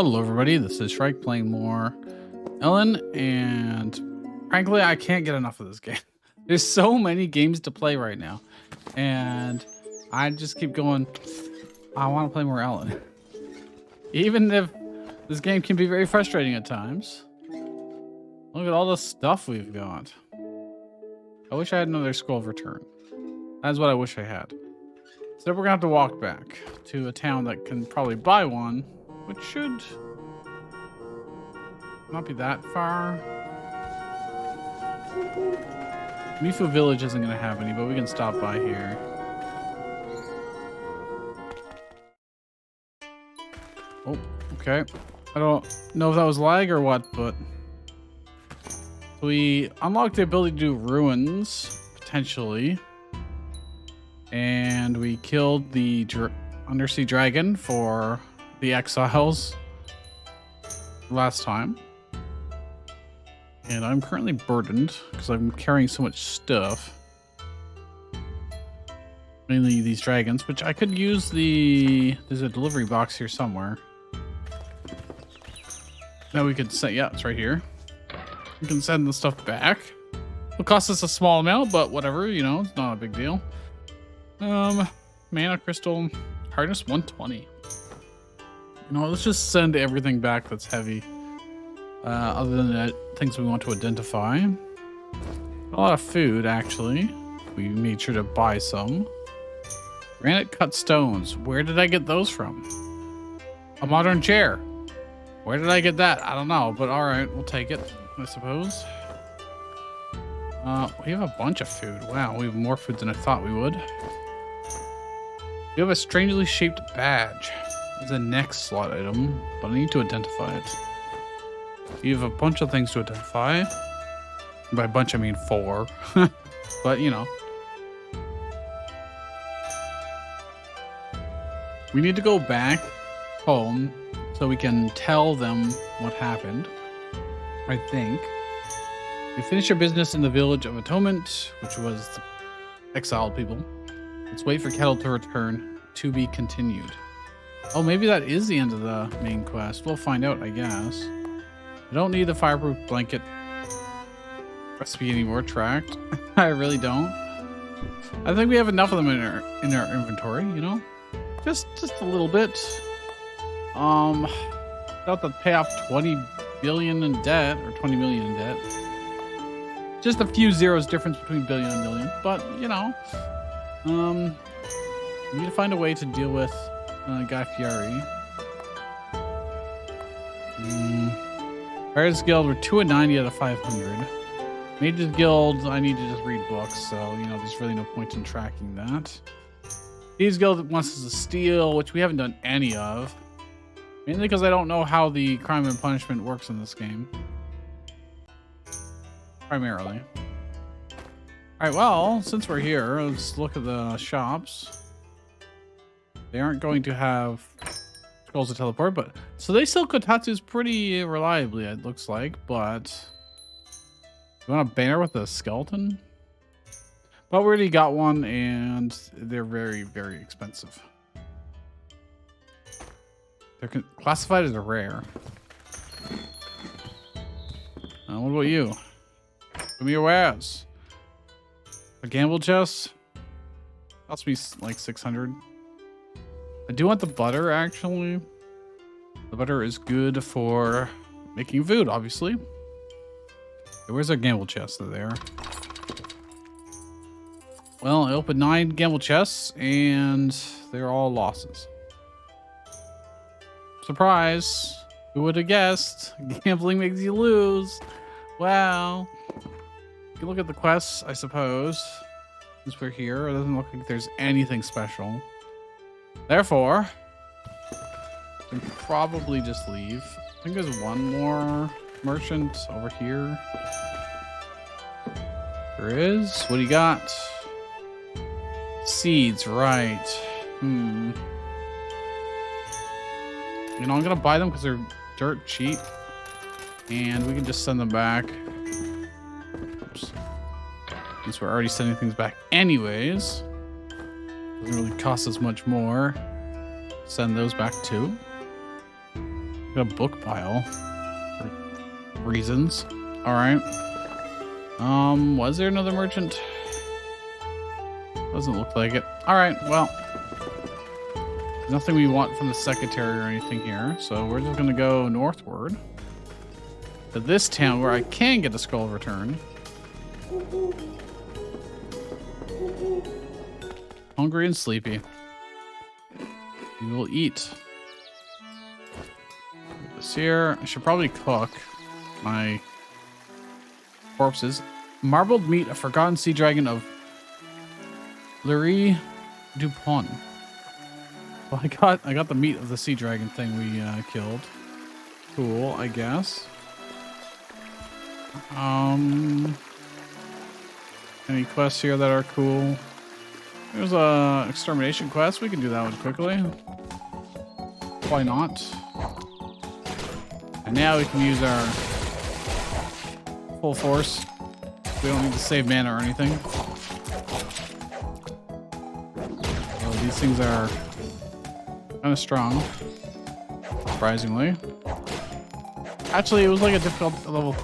Hello everybody, this is Shrike playing more Elin, and frankly I can't get enough of this game. There's so many games to play right now, and I just keep going, I want to play more Elin. Even if this game can be very frustrating at times. Look at all the stuff we've got. I wish I had another scroll of return. That's what I wish I had. So we're gonna have to walk back to a town that can probably buy one, which should not be that far. Mifu Village isn't gonna have any, but we can stop by here. Oh, okay. I don't know if that was lag or what, but we unlocked the ability to do ruins, potentially. And we killed the undersea dragon for the exiles last time. And I'm currently burdened because I'm carrying so much stuff. Mainly these dragons, which I could use there's a delivery box here somewhere. Now we could send, yeah, it's right here. We can send the stuff back. It'll cost us a small amount, but whatever, you know, it's not a big deal. Mana crystal, hardness 120. You know, let's just send everything back that's heavy. Other than that, things we want to identify. A lot of food, actually. We made sure to buy some. Granite cut stones. Where did I get those from? A modern chair. Where did I get that? I don't know, but all right, we'll take it, I suppose. We have a bunch of food. Wow, we have more food than I thought we would. You have a strangely shaped badge. It's a next slot item, but I need to identify it. You have a bunch of things to identify. By bunch, I mean 4. But, you know. We need to go back home so we can tell them what happened. I think. You finish your business in the village of Atonement, which was the exiled people. Let's wait for Kettle to return. To be continued. Oh, maybe that is the end of the main quest. We'll find out, I guess. I don't need the fireproof blanket recipe anymore. Tracked. I really don't. I think we have enough of them in our inventory. You know, just a little bit. About to pay off 20 billion in debt or 20 million in debt. Just a few zeros difference between billion and million, but you know. We need to find a way to deal with Guy Fieri. Pirates Guild, we're 290 out of 500. Mages Guild, I need to just read books, so you know there's really no point in tracking that. Thieves Guild wants us to steal, which we haven't done any of. Mainly because I don't know how the crime and punishment works in this game. Primarily. Alright, well, since we're here, let's look at the shops. They aren't going to have scrolls to teleport, but so they sell kotatsus pretty reliably, it looks like. But you want a banner with a skeleton? But we already got one, and they're very, very expensive. They're classified as a rare. What about you? Give me your wares. A gamble chest? Cost me like 600. I do want the butter, actually. The butter is good for making food, obviously. Okay, where's our gamble chest? They're there. Well, I opened 9 gamble chests, and they're all losses. Surprise! Who would have guessed? Gambling makes you lose. Wow. You can look at the quests, I suppose. Since we're here, it doesn't look like there's anything special. Therefore, we can probably just leave. I think there's one more merchant over here. There is. What do you got? Seeds, right. You know, I'm gonna buy them because they're dirt cheap. And we can just send them back. Oops. Since we're already sending things back anyways. Doesn't really cost us much more. Send those back too. Got a book pile. For reasons. Alright. Was there another merchant? Doesn't look like it. Alright, well. Nothing we want from the secretary or anything here. So we're just gonna go northward. To this town where I can get a scroll of return. Hungry and sleepy. We will eat. Put this here. I should probably cook my corpses. Marbled meat, a forgotten sea dragon of Lurie Dupont. Well, I got the meat of the sea dragon thing we killed. Cool, I guess. Any quests here that are cool? There's a extermination quest. We can do that one quickly. Why not? And now we can use our full force. We don't need to save mana or anything. So these things are kind of strong, surprisingly. Actually, it was like a difficult level,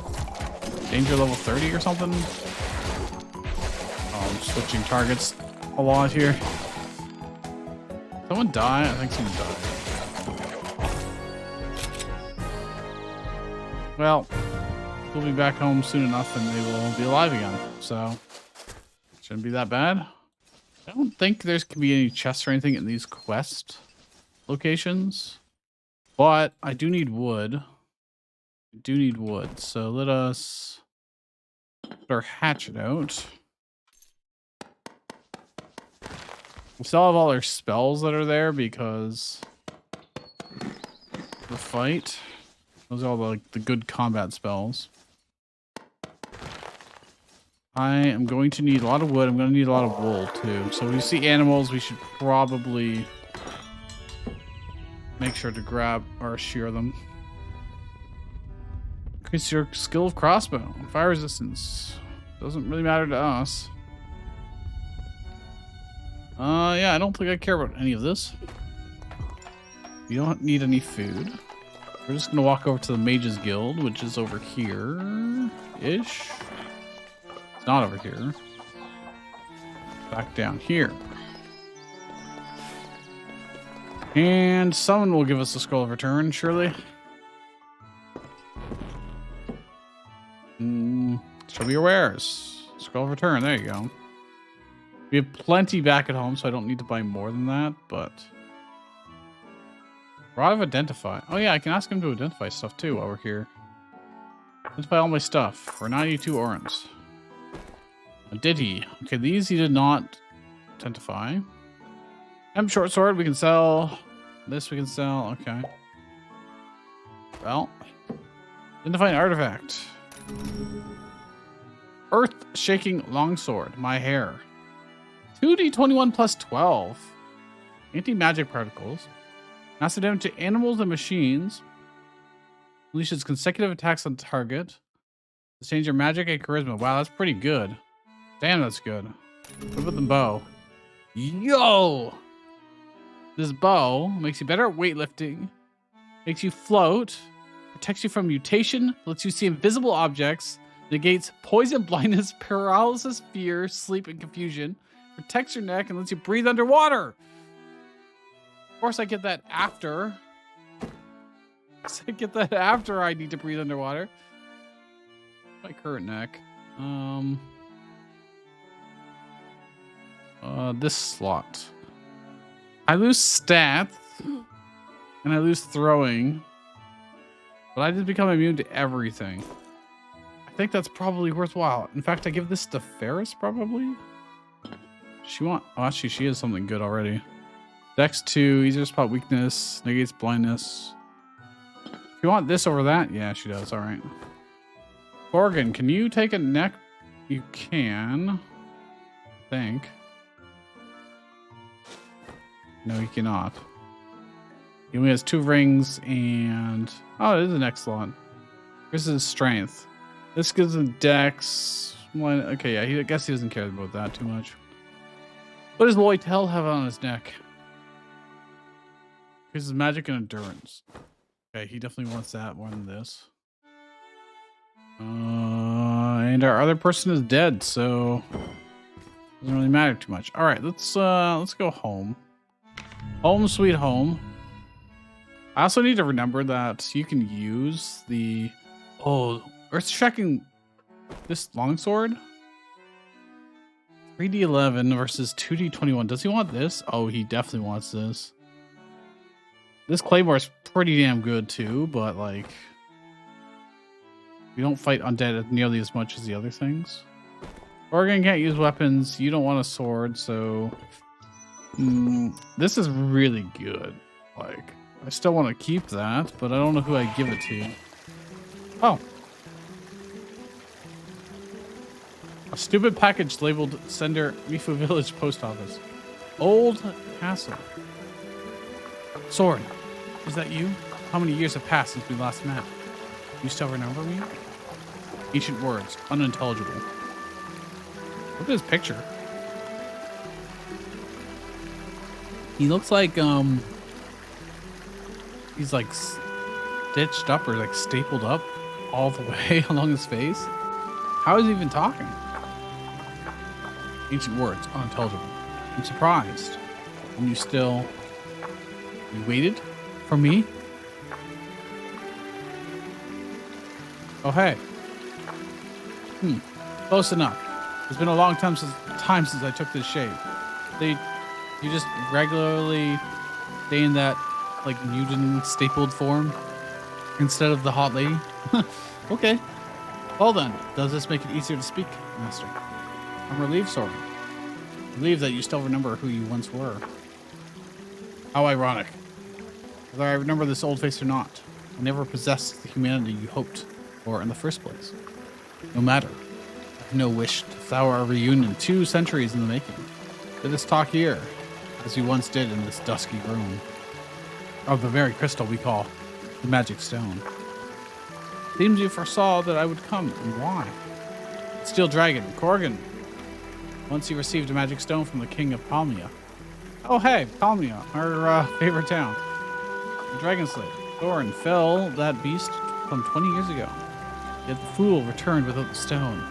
danger level 30 or something. Oh, I'm switching targets a lot here. Someone died? I think someone died. Well, we'll be back home soon enough and they will be alive again. So, shouldn't be that bad. I don't think there's can be any chests or anything in these quest locations. But I do need wood. I do need wood. So let us put our hatchet out. We still have all our spells that are there because the fight. Those are all the good combat spells. I am going to need a lot of wood. I'm going to need a lot of wool too. So when you see animals, we should probably make sure to grab or shear them. Increase your skill of crossbow. Fire resistance. Doesn't really matter to us. Yeah, I don't think I care about any of this. We don't need any food. We're just gonna walk over to the Mages Guild, which is over here-ish. It's not over here. Back down here. And someone will give us a scroll of return, surely. Show me your wares. Scroll of return, there you go. We have plenty back at home, so I don't need to buy more than that, but... Rod of Identify. Oh yeah, I can ask him to identify stuff too while we're here. Identify all my stuff for 92 orens. Did he? Okay, these he did not identify. Short sword we can sell. This we can sell. Okay. Well, identify an artifact. Earth-shaking longsword. My hair. 2d21 plus 12. Anti-magic particles. Massive damage to animals and machines. Unleashes consecutive attacks on target. Change your magic and charisma. Wow, that's pretty good. Damn, that's good. What about the bow? Yo! This bow makes you better at weightlifting. Makes you float. Protects you from mutation. Lets you see invisible objects. Negates poison, blindness, paralysis, fear, sleep, and confusion. Protects your neck and lets you breathe underwater. Of course, I get that after. I get that after I need to breathe underwater. My current neck. This slot. I lose stats and I lose throwing, but I just become immune to everything. I think that's probably worthwhile. In fact, I give this to Ferris probably. Oh, actually, she has something good already. Dex 2, easier spot weakness, negates blindness. If you want this over that, yeah, she does. All right. Gorgon, can you take a neck? You can. I think. No, he cannot. He only has 2 rings and... Oh, it is an excellent. This is strength. This gives him dex. Okay, yeah, I guess he doesn't care about that too much. What does Loytel have on his neck? Increases magic and endurance. Okay, he definitely wants that more than this. And our other person is dead, so doesn't really matter too much. All right, let's go home. Home sweet home. I also need to remember that you can use the Earth checking this longsword. 3D11 versus 2D21. Does he want this? Oh, he definitely wants this. This claymore is pretty damn good too, but like we don't fight undead nearly as much as the other things. Oregon can't use weapons. You don't want a sword, so this is really good. Like, I still want to keep that, but I don't know who I give it to. Oh. A stupid package labeled Sender Mifu Village Post Office. Old Castle. Sword, is that you? How many years have passed since we last met? You still remember me? Ancient words, unintelligible. Look at his picture. He looks like he's like stitched up or like stapled up all the way along his face. How is he even talking? Ancient words, unintelligible. I'm surprised. And you waited for me? Oh hey. Close enough. It's been a long time since I took this shape. You just regularly stay in that like mutant stapled form instead of the hot lady? Okay. Well then, does this make it easier to speak, Master? I'm relieved, Soren. Relieved that you still remember who you once were. How ironic. Whether I remember this old face or not, I never possessed the humanity you hoped for in the first place. No matter. I have no wish to sour our reunion 2 centuries in the making. Let us talk here, as we once did in this dusky room, of the very crystal we call the magic stone. Seems you foresaw that I would come, and why? Steel Dragon, Corgan. Once you received a magic stone from the king of Palmia. Oh hey, Palmia, our favorite town. The Dragon Slayer, Thorin, fell that beast some 20 years ago. Yet the fool returned without the stone,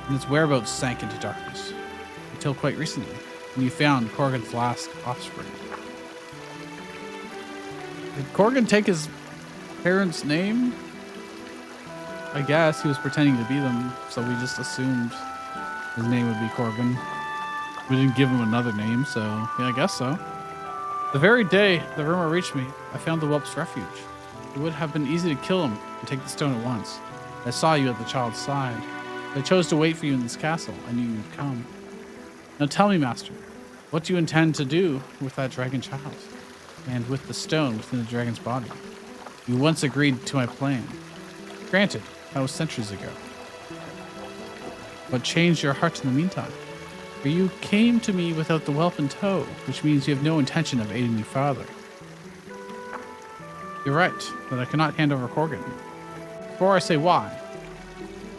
and its whereabouts sank into darkness. Until quite recently, when you found Corgan's last offspring. Did Corgan take his parents' name? I guess he was pretending to be them, so we just assumed his name would be Corgan. We didn't give him another name, so yeah, I guess so. The very day the rumor reached me, I found the whelp's refuge. It would have been easy to kill him and take the stone at once. I saw you at the child's side. I chose to wait for you in this castle. I knew you'd come. Now tell me, Master, what do you intend to do with that dragon child? And with the stone within the dragon's body? You once agreed to my plan. Granted, that was centuries ago. What changed your heart in the meantime? For you came to me without the whelp in tow, which means you have no intention of aiding me farther. You're right, but I cannot hand over Corgan. Before I say why,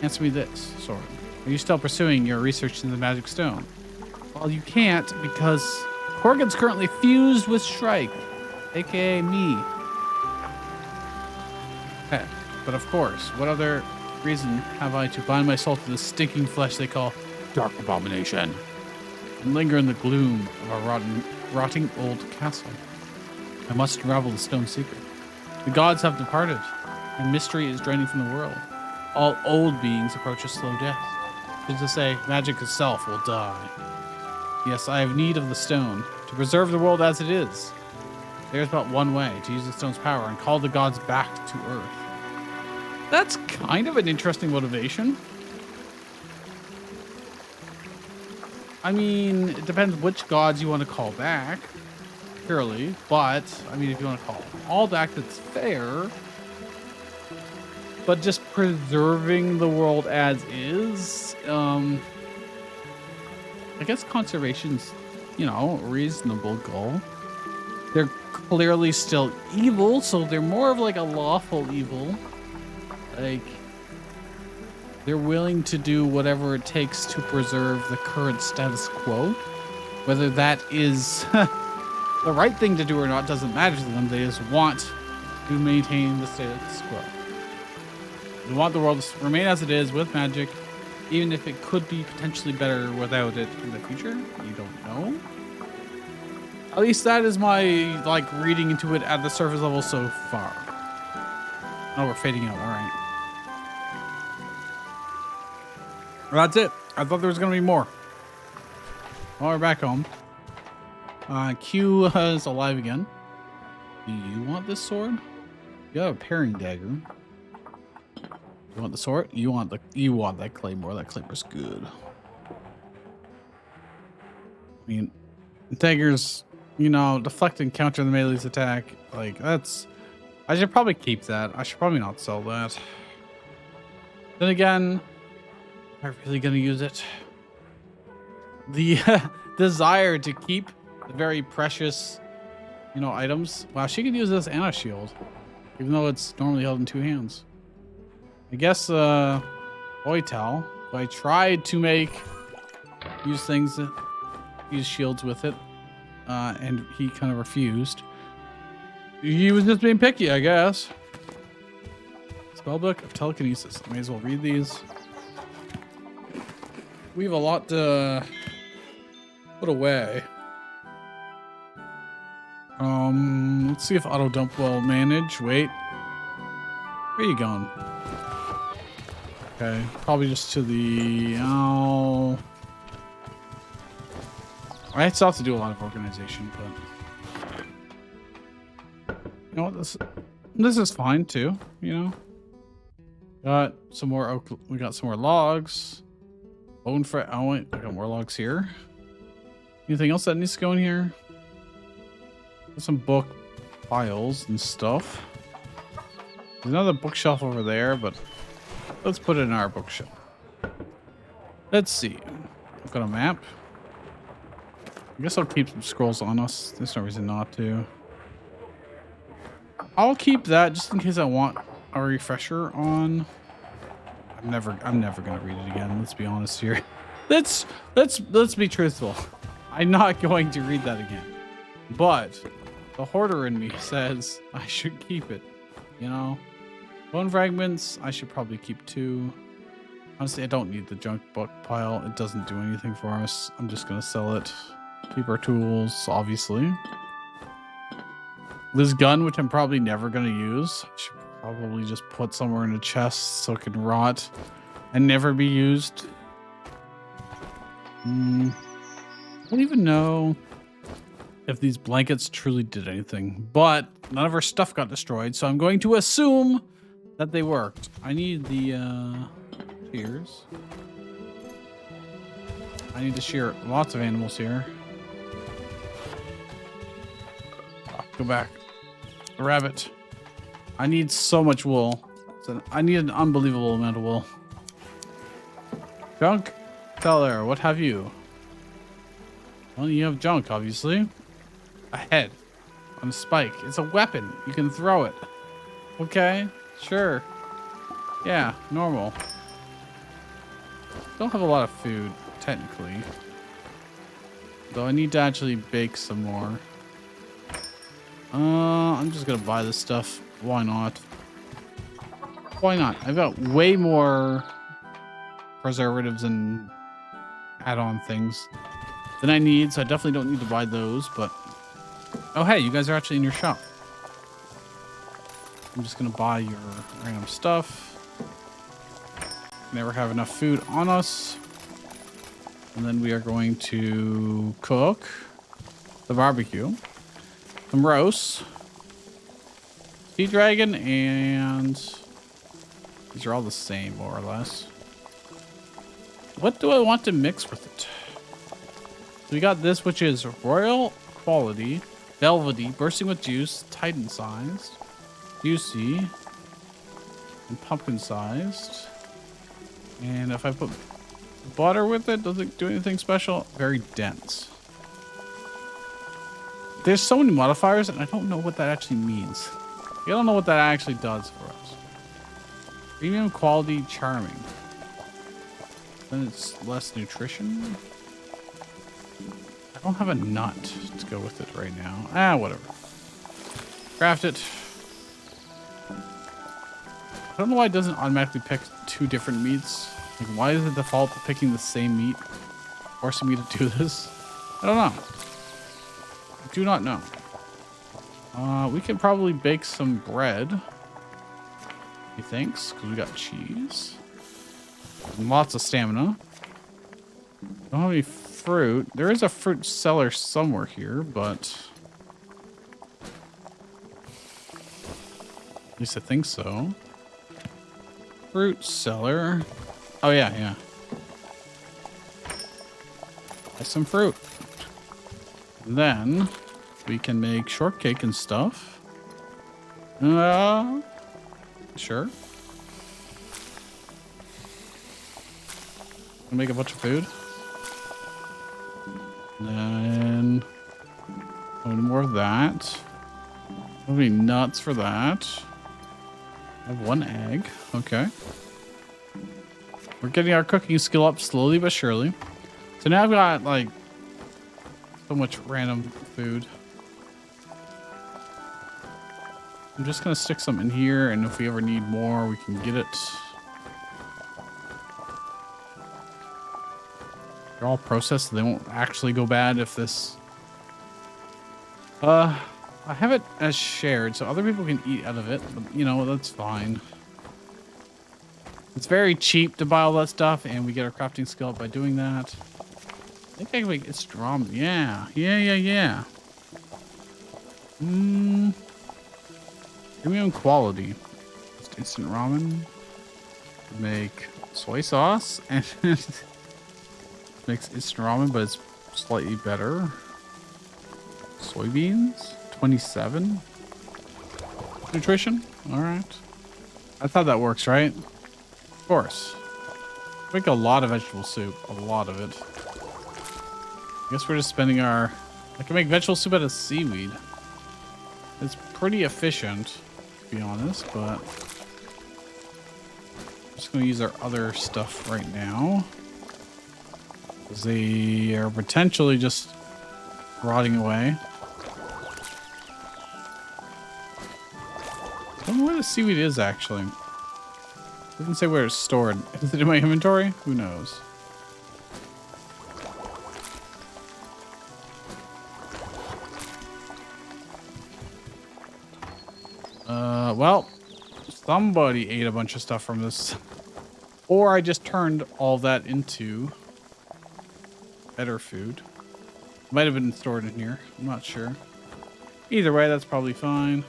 answer me this, Soren. Are you still pursuing your research into the magic stone? Well, you can't because Corgan's currently fused with Shrike, aka me. Okay, but of course, what other reason have I to bind my soul to the stinking flesh they call dark abomination and linger in the gloom of a rotting old castle? I must unravel the stone secret. The gods have departed, and mystery is draining from the world. All old beings approach a slow death. Which is to say, magic itself will die. Yes, I have need of the stone to preserve the world as it is. There's but one way to use the stone's power and call the gods back to Earth. That's kind of an interesting motivation. I mean, it depends which gods you want to call back, purely. But, I mean, if you want to call them all back, that's fair. But just preserving the world as is, I guess conservation's, a reasonable goal. They're clearly still evil, so they're more of like a lawful evil. Like, they're willing to do whatever it takes to preserve the current status quo. Whether that is the right thing to do or not doesn't matter to them. They just want to maintain the status quo. We want the world to remain as it is with magic, even if it could be potentially better without it in the future. You don't know. At least that is my like reading into it at the surface level so far. Oh, we're fading out. All right. Well, that's it. I thought there was gonna be more. Well, we're back home. Q is alive again. Do you want this sword? You have a paring dagger. You want the sword? You want that claymore. That claymore's good. I mean, daggers, you know, deflect and counter the melee's attack. Like that's. I should probably keep that. I should probably not sell that. Then again, am I really gonna use it? The desire to keep the very precious, you know, items. Wow, she could use this and a shield, even though it's normally held in two hands. I guess, Oital, I tried to use shields with it, and he kind of refused. He was just being picky, I guess. Spellbook of telekinesis. I may as well read these. We have a lot to put away. Let's see if auto dump will manage. Wait. Where are you going? Okay, probably just to the... Oh... I still have to do a lot of organization, but... You know what, this is fine too, you know? Got some more oak, we got some more logs. Bone fret, oh wait, I got more logs here. Anything else that needs to go in here? Got some book files and stuff. There's another bookshelf over there, but let's put it in our bookshelf. Let's see. I've got a map. I guess I'll keep some scrolls on us. There's no reason not to. I'll keep that just in case I want a refresher on. I'm never gonna read it again. Let's be honest here. Let's be truthful. I'm not going to read that again. But the hoarder in me says I should keep it. You know, bone fragments. I should probably keep 2. Honestly, I don't need the junk book pile. It doesn't do anything for us. I'm just gonna sell it. Keep our tools, obviously. This gun, which I'm probably never gonna use, I should probably just put somewhere in a chest so it can rot and never be used. I don't even know if these blankets truly did anything, but none of our stuff got destroyed, so I'm going to assume that they worked. I need the shears. I need to shear lots of animals here. Go back. A rabbit. I need so much wool. So I need an unbelievable amount of wool. Junk? Teller, what have you? Well, you have junk, obviously. A head on a spike. It's a weapon. You can throw it. Okay, sure. Yeah, normal. Don't have a lot of food, technically. Though I need to actually bake some more. I'm just gonna buy this stuff. Why not? Why not? I've got way more preservatives and add-on things than I need, so I definitely don't need to buy those, but... Oh, hey, you guys are actually in your shop. I'm just gonna buy your random stuff. Never have enough food on us. And then we are going to cook the barbecue. Some roast, sea dragon, and these are all the same, more or less. What do I want to mix with it? So we got this, which is royal quality, velvety, bursting with juice, titan sized, juicy, and pumpkin sized. And if I put butter with it, does it do anything special? Very dense. There's so many modifiers, and I don't know what that actually means. I don't know what that actually does for us. Premium quality charming. Then it's less nutrition. I don't have a nut to go with it right now. Ah, whatever. Craft it. I don't know why it doesn't automatically pick 2 different meats. Like, why is it default to picking the same meat? Forcing me to do this? I don't know. I do not know. We could probably bake some bread. He thinks, because we got cheese. And lots of stamina. Don't have any fruit. There is a fruit cellar somewhere here, but... At least I think so. Fruit cellar. Oh, yeah. Buy some fruit. And then we can make shortcake and stuff. Sure. Make a bunch of food. And then more of that. Don't have any nuts for that. I have 1 egg. Okay. We're getting our cooking skill up slowly but surely. So now I've got like so much random food. I'm just gonna stick some in here, and if we ever need more, we can get it. They're all processed, so they won't actually go bad if this... I have it as shared, so other people can eat out of it, but, you know, that's fine. It's very cheap to buy all that stuff, and we get our crafting skill up by doing that. I think I can make instant ramen. Yeah. Premium quality. Just instant ramen. Make soy sauce, and makes instant ramen, but it's slightly better. Soybeans. 27 nutrition. All right, that's how that works, right? Of course. Make a lot of vegetable soup, a lot of it. I guess we're just spending our... I can make vegetable soup out of seaweed. It's pretty efficient, to be honest, but I'm just gonna use our other stuff right now, because they are potentially just rotting away. I don't know where the seaweed is, actually. It doesn't say where it's stored. Is it in my inventory? Who knows? Well, somebody ate a bunch of stuff from this. Or I just turned all that into better food. Might have been stored in here. I'm not sure. Either way, that's probably fine.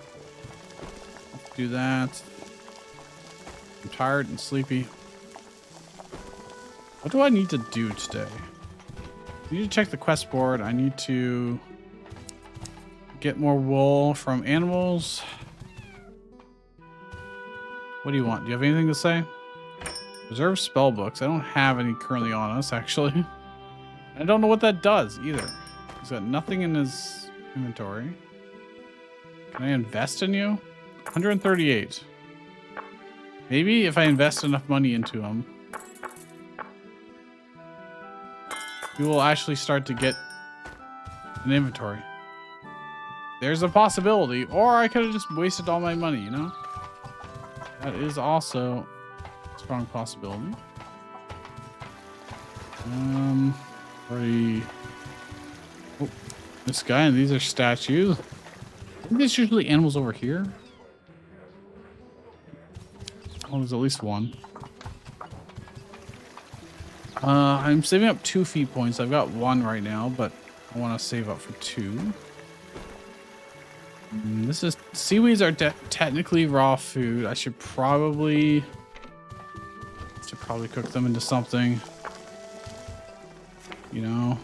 Do that. I'm tired and sleepy. What do I need to do today? I need to check the quest board. I need to get more wool from animals. What do you want? Do you have anything to say? Reserve spell books. I don't have any currently on us, actually. I don't know what that does either. He's got nothing in his inventory. Can I invest in you? 138. Maybe if I invest enough money into him, we will actually start to get an inventory. There's a possibility, or I could have just wasted all my money, you know? That is also a strong possibility. Already. Oh, this guy, and these are statues. I think there's usually animals over here. Oh, there's at least one. I'm saving up 2 feed points. I've got 1 right now, but I want to save up for 2. This is... Seaweeds are technically raw food. I should probably cook them into something. You know?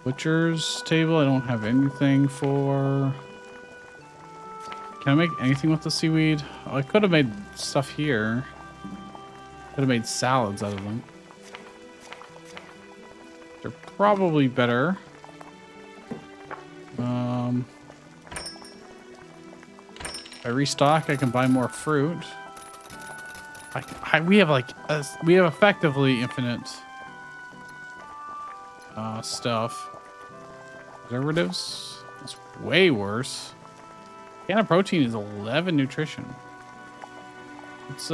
Butcher's table, I don't have anything for... Can I make anything with the seaweed? Oh, I could have made stuff here. Could have made salads out of them. They're probably better. If I restock, I can buy more fruit. We have effectively infinite stuff. Preservatives. It's way worse. Can of protein is 11 nutrition. It's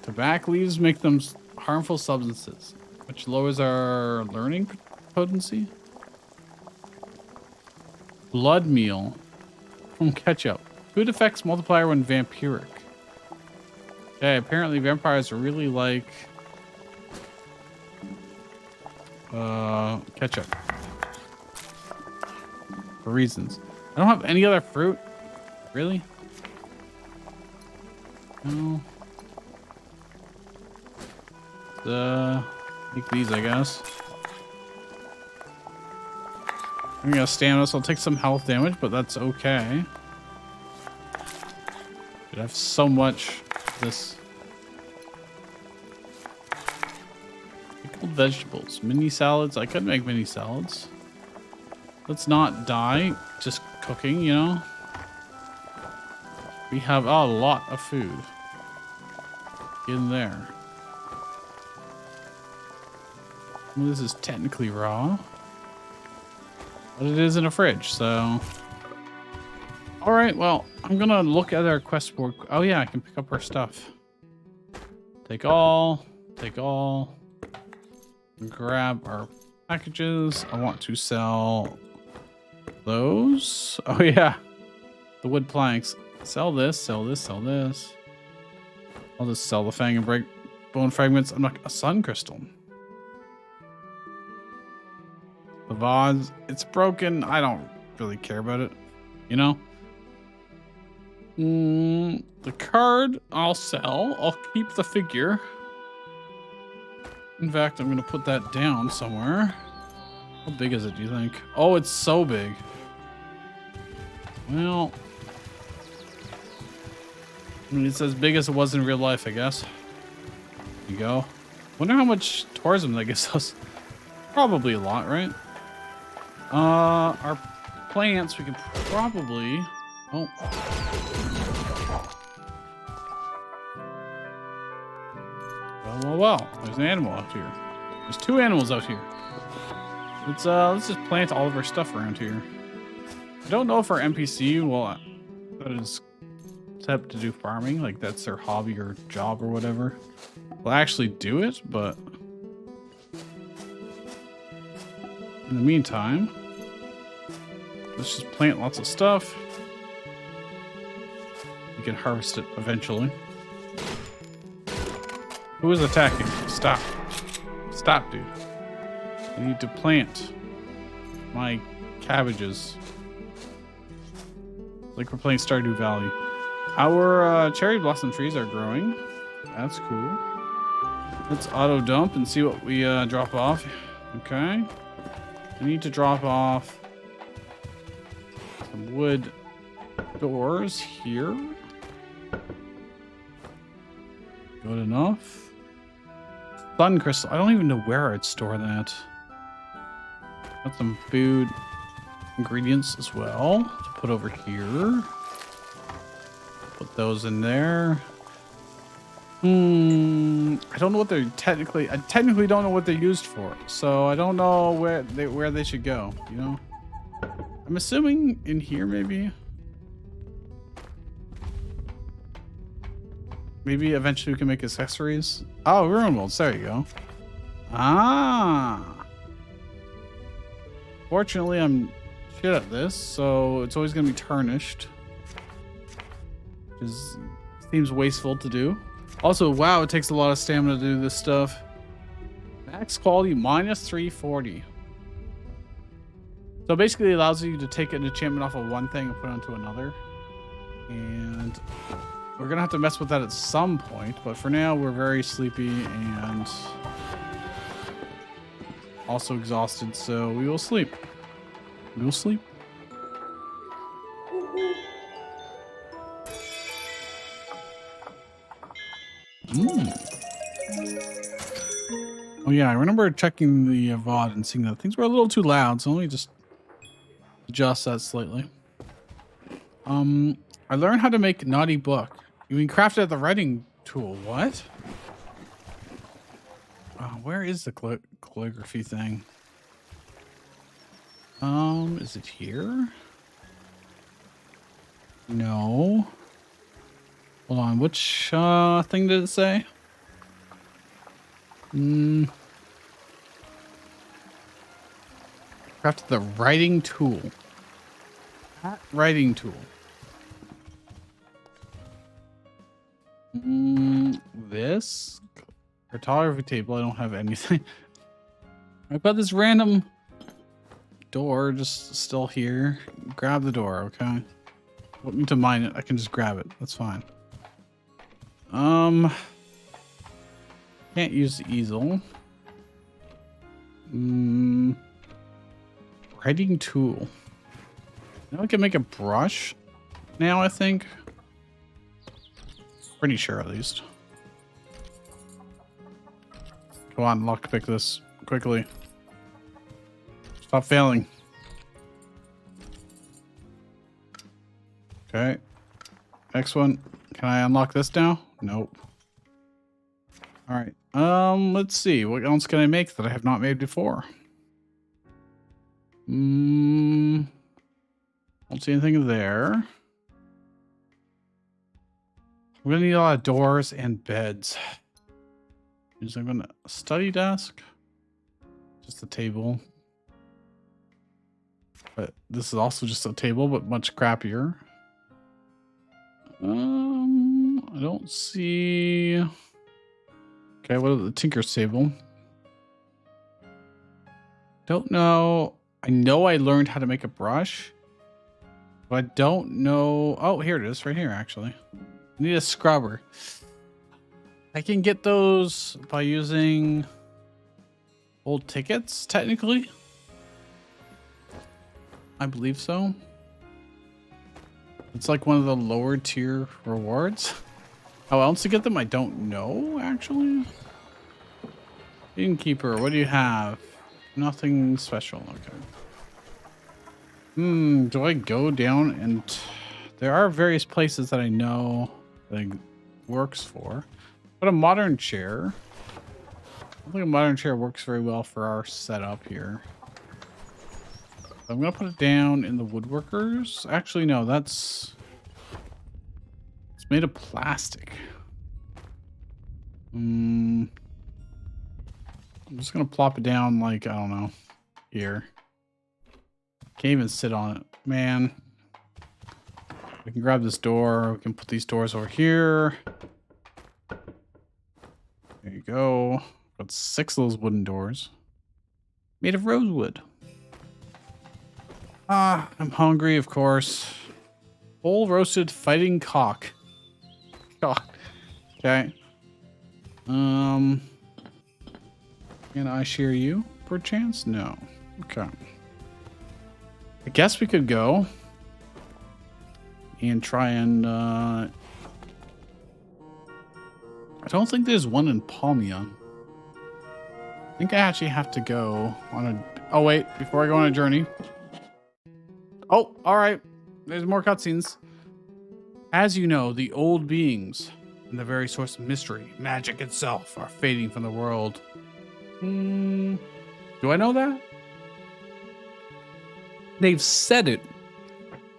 tobacco leaves make them harmful substances, which lowers our learning potency. Blood meal from ketchup. Food effects multiplier when vampiric. Okay, apparently vampires really like ketchup for reasons. I don't have any other fruit. Really? No. Make these, I guess. I'm gonna stamina, so I'll take some health damage, but that's okay. I have so much of this. Pickled vegetables, mini salads. I could make mini salads. Let's not die just cooking, you know. We have a lot of food in there. Well, this is technically raw, but it is in a fridge, so. All right, well, I'm gonna look at our quest board. Oh yeah, I can pick up our stuff. Take all, grab our packages. I want to sell those. Oh yeah, the wood planks. Sell this, sell this, sell this. I'll just sell the fang and break bone fragments. I'm not a sun crystal. The vase, it's broken. I don't really care about it, you know. The card I'll sell. I'll keep the figure. In fact, I'm gonna put that down somewhere. How big is it, do you think? Oh, it's so big. Well, I mean, it's as big as it was in real life, I guess. There you go. Wonder how much tourism that gives us. Probably a lot, right? Our plants, we can probably... Oh. Well. There's an animal out here. There's two animals out here. Let's just plant all of our stuff around here. I don't know if our NPC that is set up to do farming, like that's their hobby or job or whatever, will actually do it, but in the meantime, let's just plant lots of stuff. You can harvest it eventually. Who is attacking? Stop. Stop, dude. I need to plant my cabbages. Like we're playing Stardew Valley. Our cherry blossom trees are growing. That's cool. Let's auto dump and see what we drop off. Okay. I need to drop off some wood doors here. Good enough. Sun crystal. I don't even know where I'd store that. Got some food ingredients as well to put over here. Put those in there. I don't know what they're technically. I technically don't know what they're used for, so I don't know where they should go. You know, I'm assuming in here maybe. Maybe eventually we can make accessories. Oh, ruin molds. There you go. Ah. Fortunately, I'm shit at this, so it's always going to be tarnished. Which seems wasteful to do. Also, wow, it takes a lot of stamina to do this stuff. Max quality minus 340. So basically it allows you to take an enchantment off of one thing and put it onto another. And we're going to have to mess with that at some point. But for now, we're very sleepy and also exhausted. So we will sleep. We will sleep. Oh yeah, I remember checking the VOD and seeing that things were a little too loud, so let me just adjust that slightly. I learned how to make naughty book. You can craft it at the writing tool. What? Where is the calligraphy thing? Is it here? No. Hold on. Which thing did it say? Crafted the writing tool. Writing tool. This cartography table. I don't have anything. I've got this random door just still here. Grab the door, okay? Want me to mine it? I can just grab it. That's fine. Can't use the easel. Writing tool. Now I can make a brush. Now I think. Pretty sure at least. Come on, lockpick this quickly. Stop failing. Okay. Next one. Can I unlock this now? Nope. All right. Let's see. What else can I make that I have not made before? Don't see anything there. We're gonna need a lot of doors and beds. I'm gonna study desk. Just a table. But this is also just a table, but much crappier. I don't see. Okay, what is the Tinker's table? Don't know. I know I learned how to make a brush, but I don't know. Oh, here it is, right here. Actually, I need a scrubber. I can get those by using old tickets, technically. I believe so. It's like one of the lower tier rewards. How else to get them? I don't know, actually. Innkeeper, what do you have? Nothing special. Okay. Do I go down and there are various places that I know that it works for. But a modern chair. I think a modern chair works very well for our setup here. I'm gonna put it down in the woodworkers. Actually, no, it's made of plastic. I'm just gonna plop it down like, I don't know, here. Can't even sit on it, man. We can grab this door. We can put these doors over here. There you go. Got 6 of those wooden doors. Made of rosewood. I'm hungry, of course. Whole roasted fighting cock. God. Okay. Can I share you, perchance? No. Okay. I guess we could go and try and I don't think there's one in Palmia. I think I actually have to go on a... Oh, wait. Before I go on a journey. Oh, all right. There's more cutscenes. As you know, the old beings and the very source of mystery, magic itself, are fading from the world. Do I know that? They've said it,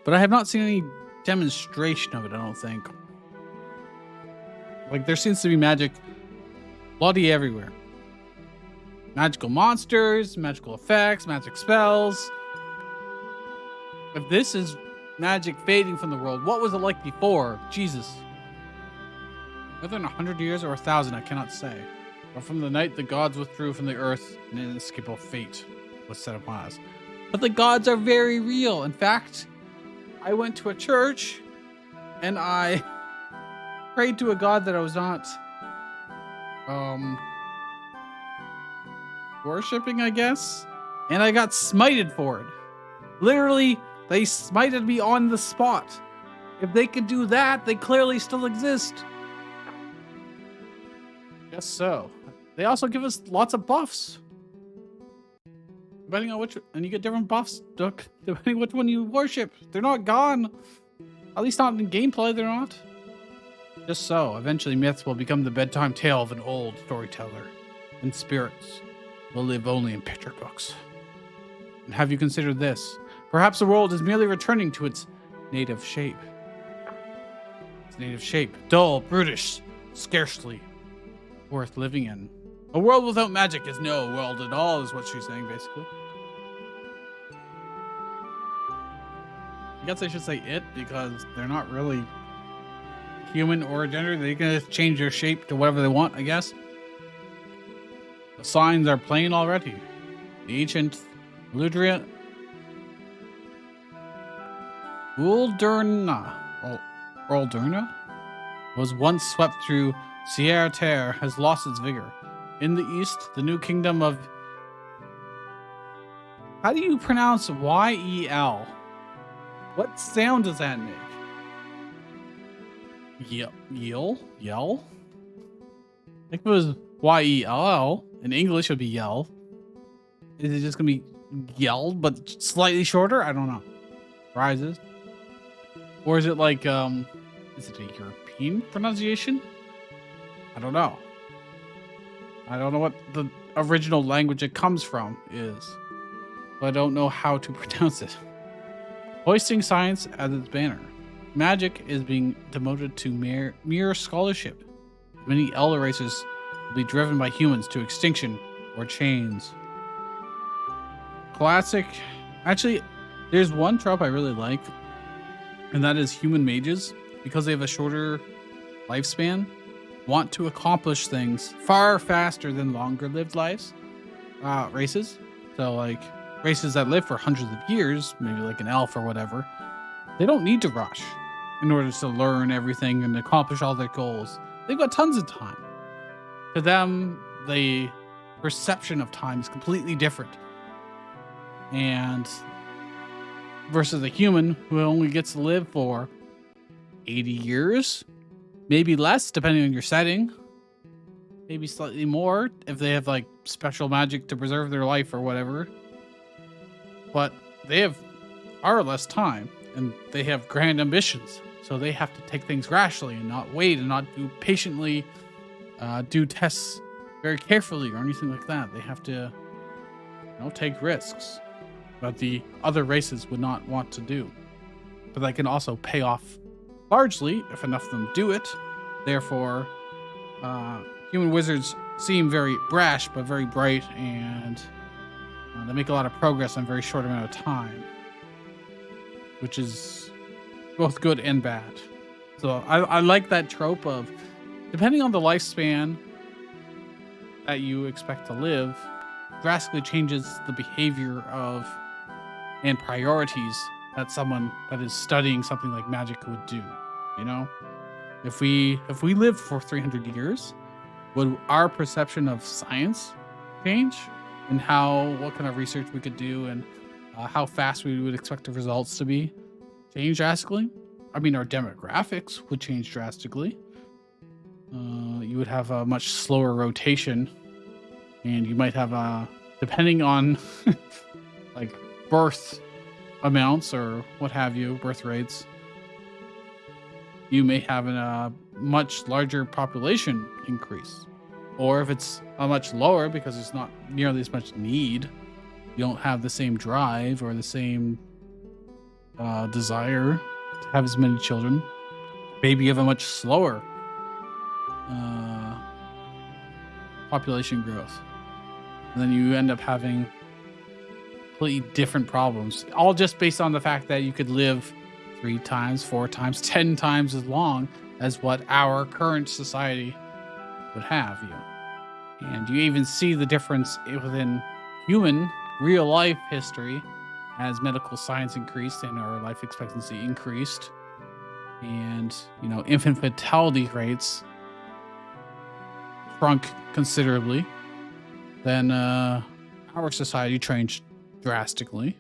but I have not seen any demonstration of it, I don't think. Like, there seems to be magic bloody everywhere. Magical monsters, magical effects, magic spells. If this is magic fading from the world, what was it like before? Jesus. Whether in 100 years or 1,000, I cannot say. But from the night the gods withdrew from the earth, an inescapable fate was set upon us. But the gods are very real. In fact, I went to a church and I prayed to a god that I was not worshipping, I guess, and I got smited for it. Literally, they smited me on the spot. If they could do that, they clearly still exist. Guess so. They also give us lots of buffs. Depending on which, and you get different buffs depending which one you worship. They're not gone. At least not in gameplay, they're not. Just so, eventually myths will become the bedtime tale of an old storyteller, and spirits will live only in picture books. And have you considered this? Perhaps the world is merely returning to its native shape. its native shape. Dull, brutish, scarcely worth living in. A world without magic is no world at all, is what she's saying, basically. I guess I should say it, because they're not really human or gender. They can just change their shape to whatever they want, I guess. The signs are plain already. The ancient Ludria Uldurna was once swept through Sierra Terre, has lost its vigor. In the east, the new kingdom of... How do you pronounce Y-E-L? What sound does that make? Yell? Yell? I think if it was Y-E-L-L, in English it would be yell. Is it just going to be yelled, but slightly shorter? I don't know. Rises. Or is it like, is it a European pronunciation? I don't know. I don't know what the original language it comes from is, but I don't know how to pronounce it. Hoisting science as its banner, magic is being demoted to mere scholarship. Many elder races will be driven by humans to extinction or chains. Classic. Actually, there's one trope I really like, and that is human mages, because they have a shorter lifespan, want to accomplish things far faster than longer lived races. So like races that live for hundreds of years, maybe like an elf or whatever, they don't need to rush in order to learn everything and accomplish all their goals. They've got tons of time. To them, the perception of time is completely different. And versus a human who only gets to live for 80 years, maybe less, depending on your setting. Maybe slightly more if they have like special magic to preserve their life or whatever. But they have far less time, and they have grand ambitions. So they have to take things rationally and not wait and not do patiently, do tests very carefully or anything like that. They have to, take risks that the other races would not want to do. But that can also pay off largely if enough of them do it. Therefore, human wizards seem very brash but very bright, and they make a lot of progress in a very short amount of time, which is both good and bad. So I like that trope of, depending on the lifespan that you expect to live, drastically changes the behavior of and priorities that someone that is studying something like magic would do. If we lived for 300 years, would our perception of science change, and what kind of research we could do, and how fast we would expect the results to be change drastically? I mean, our demographics would change drastically. You would have a much slower rotation, and you might have depending on like birth amounts or what have you, birth rates, you may have a much larger population increase. Or if it's a much lower because there's not nearly as much need, you don't have the same drive or the same desire to have as many children. Maybe you have a much slower population growth. And then you end up having completely different problems, all just based on the fact that you could live 3 times, 4 times, 10 times as long as what our current society would have. And you even see the difference within human real life history as medical science increased and our life expectancy increased, and infant fatality rates shrunk considerably. Then our society changed drastically.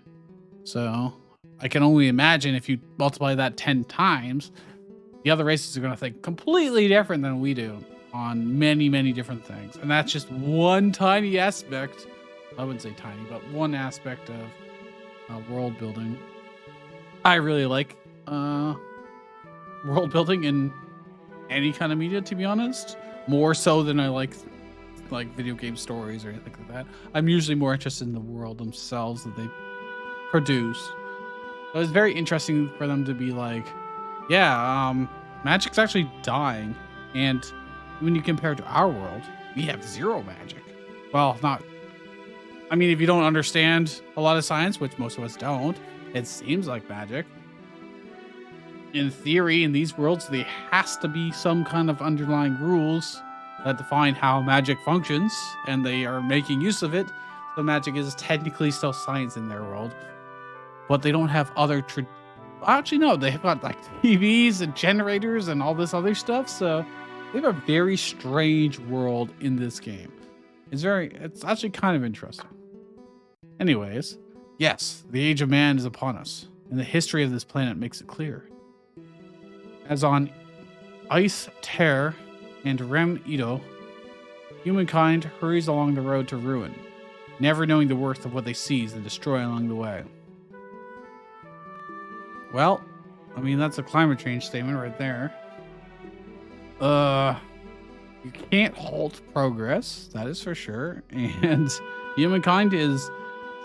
So I can only imagine if you multiply that 10 times, the other races are going to think completely different than we do on many, many different things. And that's just one tiny aspect. I wouldn't say tiny, but one aspect of world building. I really like world building in any kind of media, to be honest. More so than I like video game stories or anything like that. I'm usually more interested in the world themselves that they produce. It was very interesting for them to be like, Magic's actually dying, and when you compare it to our world, we have zero magic. Well, not. I mean, if you don't understand a lot of science, which most of us don't, it seems like magic. In theory, in these worlds, there has to be some kind of underlying rules that define how magic functions, and they are making use of it. So magic is technically still science in their world, but they don't have other. Actually, no, they've got like TVs and generators and all this other stuff. So they have a very strange world in this game. It's actually kind of interesting. Anyways, yes, the age of man is upon us, and the history of this planet makes it clear. As on Ice Terre and Rem Ito, humankind hurries along the road to ruin, never knowing the worth of what they seize and destroy along the way. Well, I mean, that's a climate change statement right there. You can't halt progress, that is for sure. And humankind is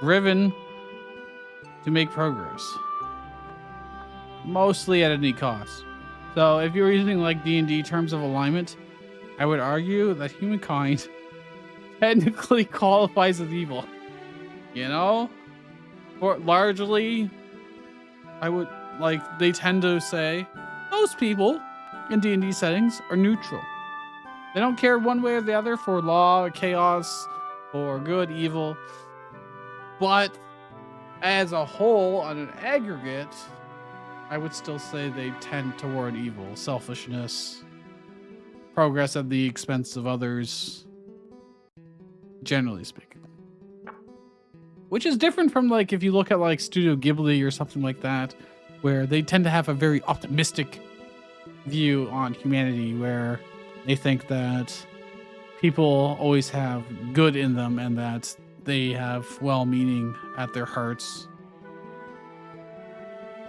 driven to make progress, mostly at any cost. So if you're using like D&D terms of alignment, I would argue that humankind technically qualifies as evil. You know? Or largely, I would they tend to say most people in D&D settings are neutral. They don't care one way or the other for law, chaos, or good, evil. But as a whole, on an aggregate, I would still say they tend toward evil, selfishness, progress at the expense of others, generally speaking. Which is different from like if you look at like Studio Ghibli or something like that, where they tend to have a very optimistic view on humanity, where they think that people always have good in them and that they have well-meaning at their hearts.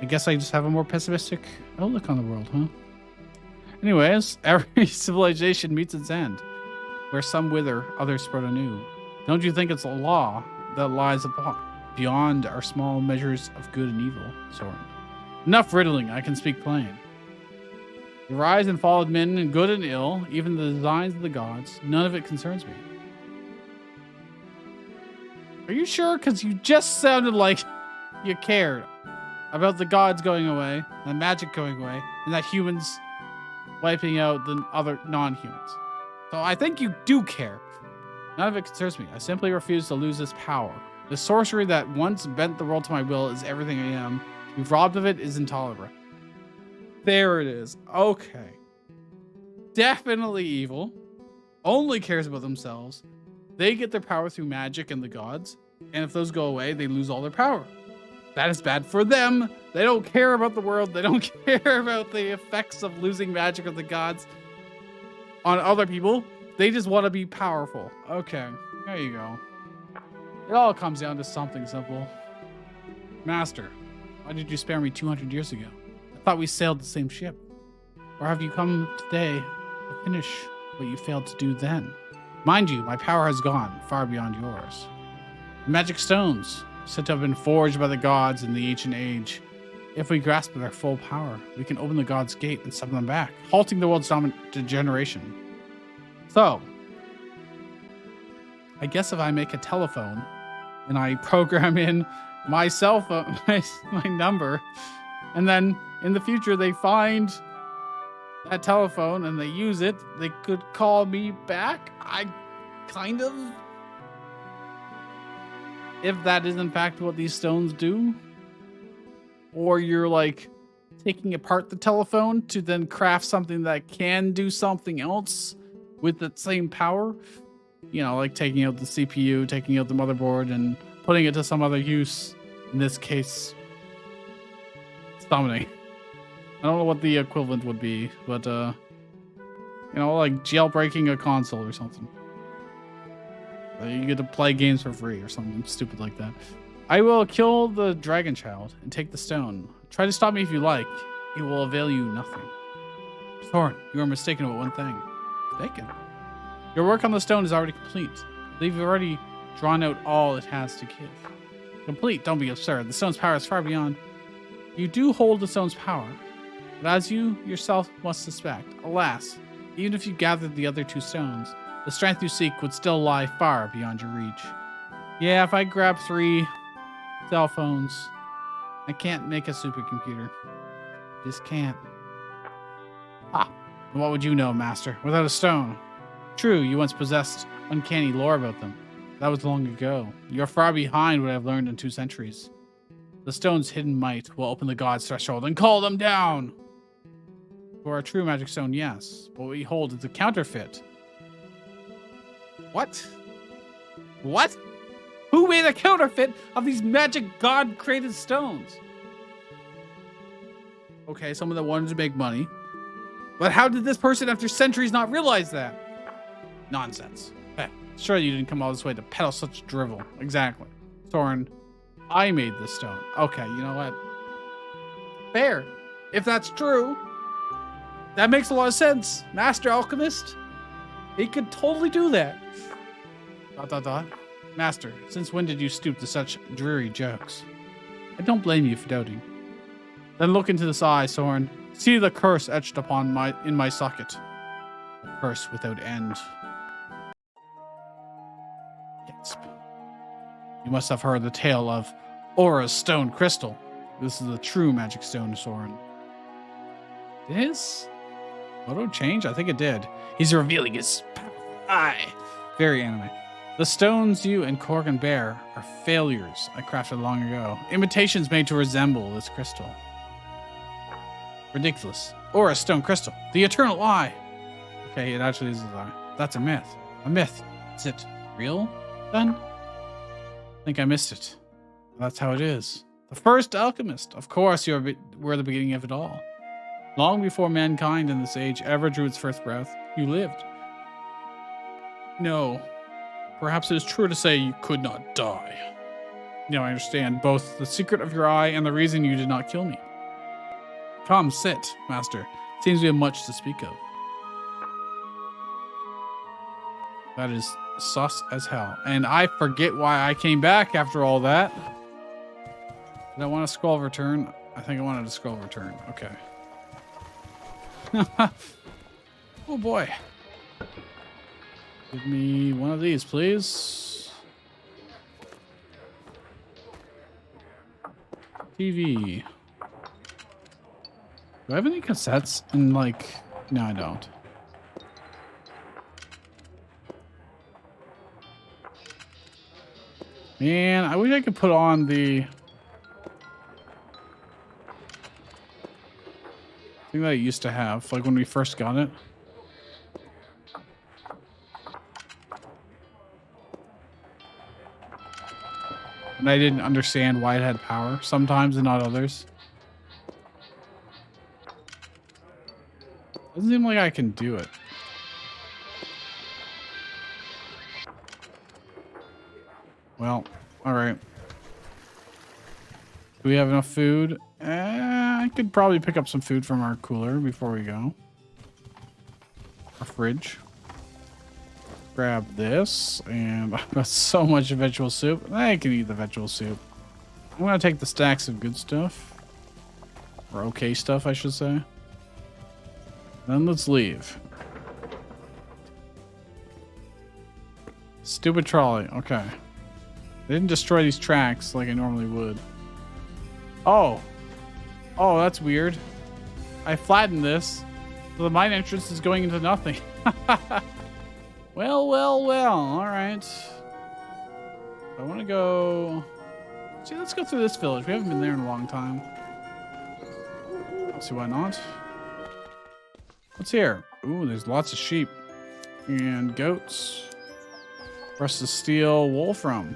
I guess I just have a more pessimistic outlook on the world, huh? Anyways, every civilization meets its end, where some wither, others sprout anew. Don't you think it's a law that lies beyond our small measures of good and evil, Soren? Enough riddling, I can speak plain. The rise and fall of men, and good and ill, even the designs of the gods, none of it concerns me. Are you sure? Because you just sounded like you cared about the gods going away, and magic going away, and that humans wiping out the other non-humans. So I think you do care. None of it concerns me. I simply refuse to lose this power. The sorcery that once bent the world to my will is everything I am. To be robbed of it is intolerable. There it is. Okay. Definitely evil. Only cares about themselves. They get their power through magic and the gods. And if those go away, they lose all their power. That is bad for them. They don't care about the world. They don't care about the effects of losing magic of the gods on other people. They just want to be powerful. Okay, there you go. It all comes down to something simple. Master, why did you spare me 200 years ago? I thought we sailed the same ship. Or have you come today to finish what you failed to do then? Mind you, my power has gone far beyond yours. The magic stones, said to have been forged by the gods in the ancient age. If we grasp their full power, we can open the gods' gate and summon them back, halting the world's degeneration. So, I guess if I make a telephone and I program in my cell phone, my number, and then in the future they find that telephone and they use it, they could call me back. If that is in fact what these stones do, or you're like taking apart the telephone to then craft something that can do something else with that same power, you know, like taking out the CPU, taking out the motherboard and putting it to some other use, in this case, summoning. I don't know what the equivalent would be, but you know, like jailbreaking a console or something. You get to play games for free or something stupid like that. I will kill the dragon child and take the stone. Try to stop me if you like. It will avail you nothing. Thorn, you are mistaken about one thing. Mistaken? Your work on the stone is already complete. I believe you've already drawn out all it has to give. Complete, don't be absurd. The stone's power is far beyond. You do hold the stone's power. But as you yourself must suspect, alas, even if you gathered the other 2 stones, the strength you seek would still lie far beyond your reach. Yeah, if I grab 3 cell phones, I can't make a supercomputer. Just can't. Ah, what would you know, Master, without a stone? True, you once possessed uncanny lore about them. That was long ago. You're far behind what I've learned in 2 centuries. The stone's hidden might will open the god's threshold and call them down. For a true magic stone, yes. But what we hold is a counterfeit. What? What? Who made a counterfeit of these magic god-created stones? Okay, someone that wanted to make money. But how did this person after centuries not realize that? Nonsense. Surely you didn't come all this way to peddle such drivel. Exactly. Soren, I made this stone. Okay, you know what? Fair. If that's true, that makes a lot of sense. Master Alchemist, he could totally do that. ... Master, since when did you stoop to such dreary jokes? I don't blame you for doubting. Then look into this eye, Soren. See the curse etched upon in my socket. A curse without end. Gasp. You must have heard the tale of Aura's stone crystal. This is a true magic stone, Soren. Did his photo change? I think it did. He's revealing his eye. Very anime. The stones you and Corgan bear are failures I crafted long ago. Imitations made to resemble this crystal. Ridiculous. Or a stone crystal. The eternal eye. Okay, it actually is his eye. That's a myth. A myth. Is it real, then? I think I missed it. That's how it is. The first alchemist. Of course, we're the beginning of it all. Long before mankind in this age ever drew its first breath, you lived. No. Perhaps it is truer to say you could not die. Now I understand both the secret of your eye and the reason you did not kill me. Come, sit, Master. Seems we have much to speak of. That is sus as hell. And I forget why I came back after all that. Did I want to scroll return? I think I wanted to scroll return. Okay. Oh boy. Give me one of these, please. TV. Do I have any cassettes in, like... No, I don't. Man, I wish I could put on the... thing that I used to have, like when we first got it. And I didn't understand why it had power sometimes and not others. Doesn't seem like I can do it. Well, all right. Do we have enough food? I could probably pick up some food from our cooler before we go. Our fridge. Grab this, and I've got so much vegetable soup. I can eat the vegetable soup. I'm gonna take the stacks of good stuff. Or okay stuff, I should say. Then let's leave. Stupid trolley. Okay. I didn't destroy these tracks like I normally would. Oh. Oh, that's weird. I flattened this. So the mine entrance is going into nothing. Well, well, well. All right. I want to go... See, let's go through this village. We haven't been there in a long time. Let's see why not. What's here? Ooh, there's lots of sheep. And goats. For us to steal wool from.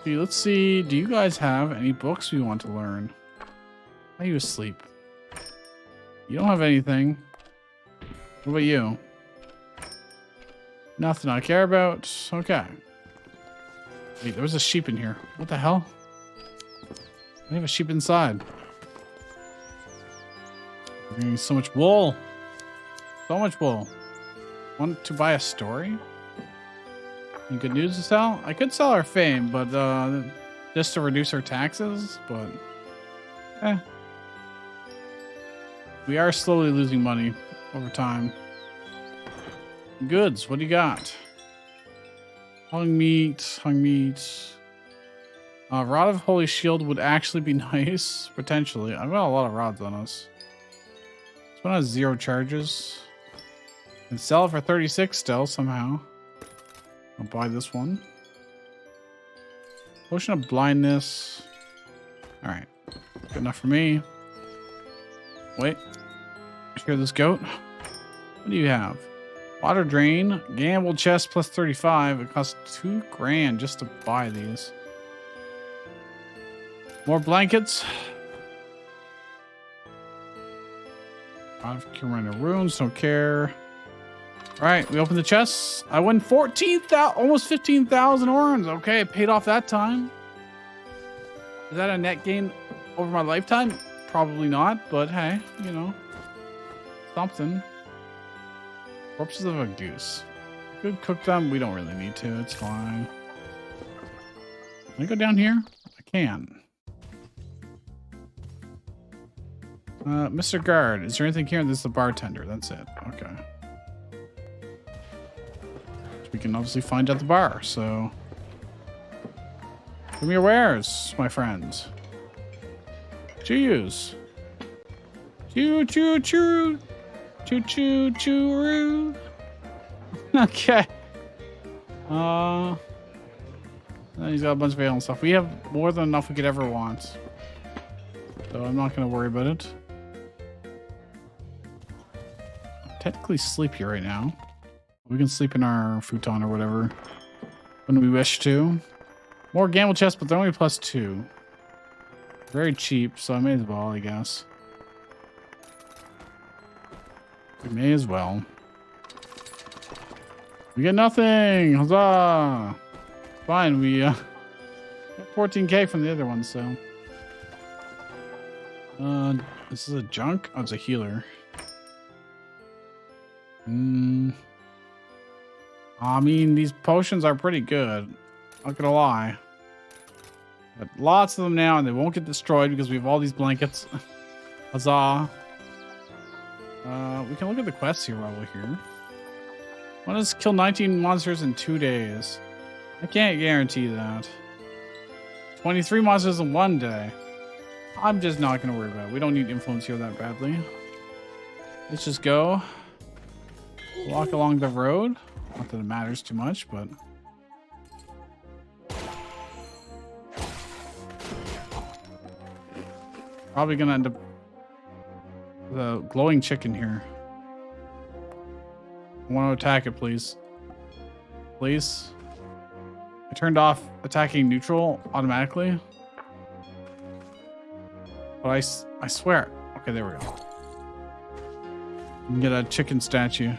See, let's see. Do you guys have any books we want to learn? Why are you asleep? You don't have anything. What about you? Nothing I care about. Okay. Wait, there was a sheep in here. What the hell? I have a sheep inside. We're getting so much wool. So much wool. Want to buy a story? Any good news to sell? I could sell our fame, but just to reduce our taxes, but We are slowly losing money over time. Goods, what do you got? Hung meat, hung meat. Rod of Holy Shield would actually be nice, potentially. I've got a lot of rods on us. This one has 0 charges. And sell it for 36 still, somehow. I'll buy this one. Potion of Blindness. Alright. Good enough for me. Wait. Hear this goat? What do you have? Water Drain. Gamble chest plus 35. It costs 2 grand just to buy these. More blankets. Commander Runes. Don't care. Alright, we open the chests. I won 14,000, almost 15,000 orange. Okay, it paid off that time. Is that a net gain over my lifetime? Probably not, but hey, you know, something. Corpses of a goose. I could cook them. We don't really need to. It's fine. Can I go down here? I can. Mr. Guard, is there anything here? This is the bartender. That's it. Okay. We can obviously find at the bar, so give me your wares, my friends. Cheers. Choo choo choo. Choo choo choo. Okay. He's got a bunch of ale and stuff. We have more than enough we could ever want, so I'm not going to worry about it. I'm technically sleepy right now. We can sleep in our futon or whatever when we wish to. More gamble chests, but they're only +2. Very cheap, so I may as well, I guess. We may as well. We get nothing! Huzzah! Fine, we got 14k from the other one, so. This is a junk? Oh, it's a healer. I mean, these potions are pretty good. Not gonna lie. Got lots of them now, and they won't get destroyed because we have all these blankets. Huzzah. We can look at the quests here while we're here. One is kill 19 monsters in 2 days. I can't guarantee that. 23 monsters in 1 day. I'm just not gonna worry about it. We don't need influence here that badly. Let's just go. Walk along the road. Not that it matters too much, but probably gonna end up with a glowing chicken here. I want to attack it, please. Please. I turned off attacking neutral automatically. But I swear. Okay, there we go. You can get a chicken statue.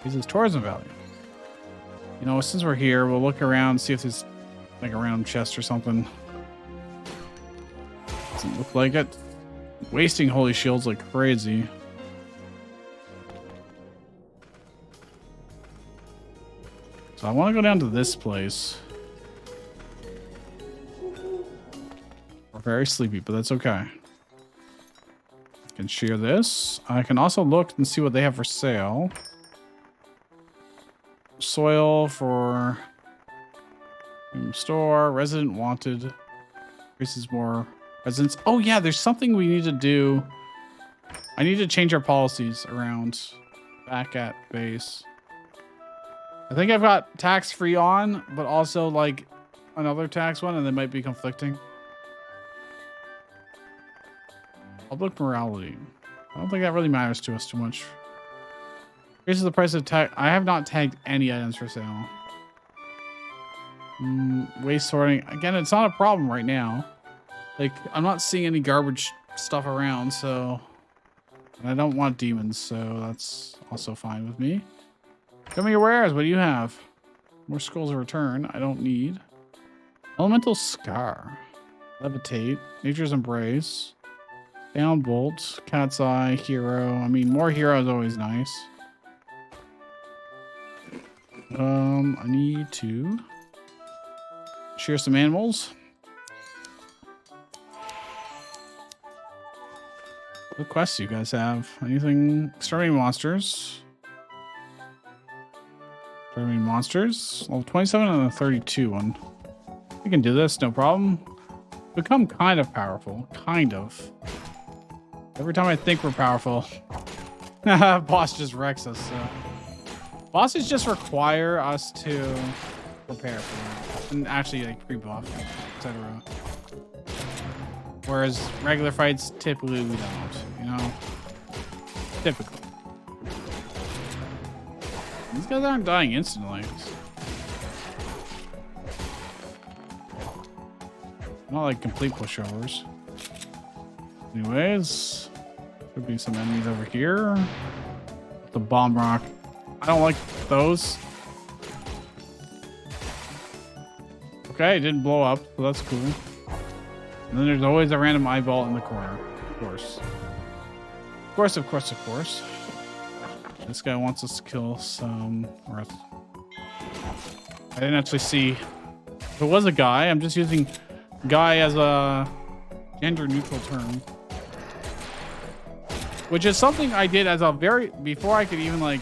This is tourism value. You know, since we're here, we'll look around, see if there's like a random chest or something. Doesn't look like it. Wasting holy shields like crazy. So I want to go down to this place. We're very sleepy, but that's okay. I can share this. I can also look and see what they have for sale. Soil for store. Resident wanted. Increases more residents. Oh yeah, there's something we need to do. I need to change our policies around back at base. I think I've got tax-free on, but also like another tax one, and they might be conflicting. Public morality. I don't think that really matters to us too much. Increases the price of tag. I have not tagged any items for sale. Waste sorting. Again, it's not a problem right now. Like, I'm not seeing any garbage stuff around, so. And I don't want demons, so that's also fine with me. Show me your wares. What do you have? More scrolls of return. I don't need. Elemental Scar. Levitate. Nature's Embrace. Downbolt. Cat's Eye. Hero. I mean, more hero is always nice. I need to shear some animals. What quests do you guys have? Anything? Exterminating monsters. Exterminating monsters. Level 27 and a 32 one. We can do this, no problem. Become kind of powerful. Kind of. Every time I think we're powerful, boss just wrecks us. So. Bosses just require us to prepare for them. And actually, like, pre-buff, etc. Whereas regular fights, typically we don't, you know? Typically. These guys aren't dying instantly. Not like complete pushovers. Anyways, could be some enemies over here. The bomb rock. I don't like those. Okay, it didn't blow up, so that's cool. And then there's always a random eyeball in the corner, of course. Of course, of course, of course. This guy wants us to kill some Earth. I didn't actually see if it was a guy. I'm just using guy as a gender neutral term. Which is something I did as a before I could even like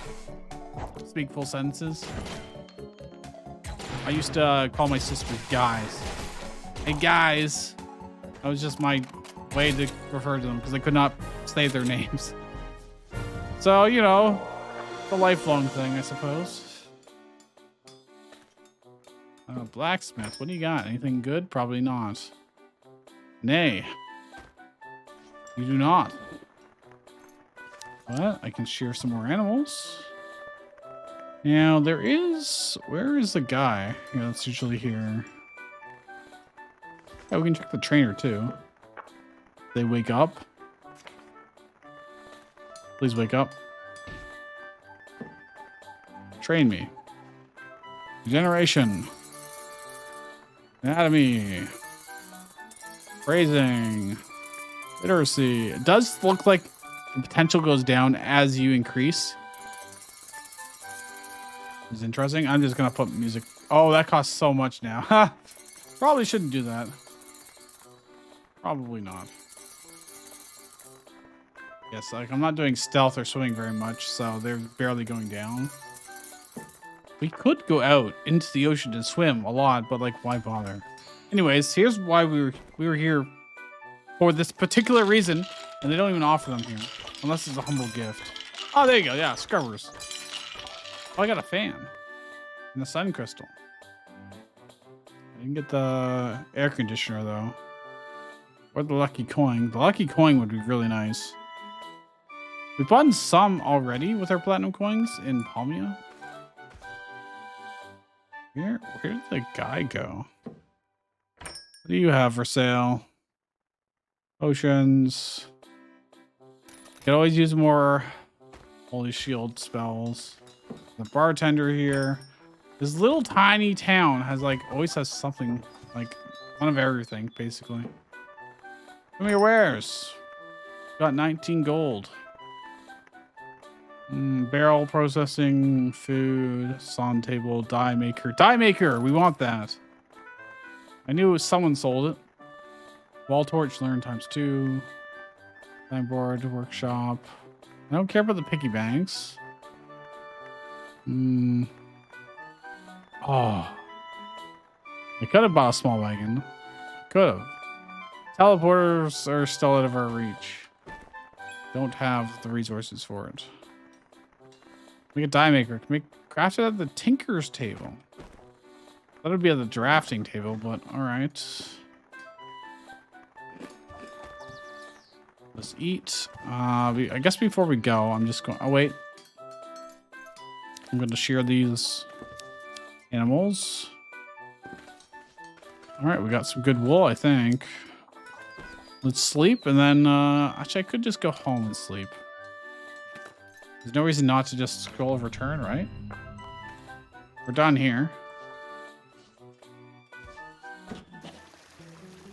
speak full sentences. I used to call my sisters guys. Hey guys. That was just my way to refer to them because I could not say their names. So, you know, the lifelong thing, I suppose. Blacksmith, what do you got? Anything good? Probably not. Nay. You do not. What? I can shear some more animals. Now, there is... Where is the guy? Yeah, that's usually here. Yeah, we can check the trainer, too. They wake up. Please wake up. Train me. Regeneration. Anatomy. Phrasing. Literacy. It does look like the potential goes down as you increase. It's interesting. I'm just gonna put music. Oh, that costs so much now. Probably shouldn't do that. Probably not. Yes, like I'm not doing stealth or swimming very much, so they're barely going down. We could go out into the ocean and swim a lot, but like, why bother? Anyways, here's why we were here for this particular reason, and they don't even offer them here unless it's a humble gift. Oh, there you go. Yeah, scrubbers. Oh, I got a fan and a sun crystal. I didn't get the air conditioner though, or the lucky coin. The lucky coin would be really nice. We've bought some already with our platinum coins in Palmia. Where did the guy go? What do you have for sale? Potions. You can always use more holy shield spells. The bartender here. This little tiny town has like always has something, like one of everything basically. Give me your wares. Got 19 gold. Barrel processing, food, sawn table, dye maker. Dye maker, we want that. I knew someone sold it. Wall torch, learn ×2. Signboard, workshop. I don't care about the picky banks. Oh. I could have bought a small wagon. Could have. Teleporters are still out of our reach. Don't have the resources for it. Make a die maker. Can craft it at the tinker's table. That would be at the drafting table, but all right. Let's eat. I guess before we go, I'm just going. Oh wait. I'm going to shear these animals. All right, we got some good wool, I think. Let's sleep, and then actually I could just go home and sleep. There's no reason not to just scroll of return, right? We're done here.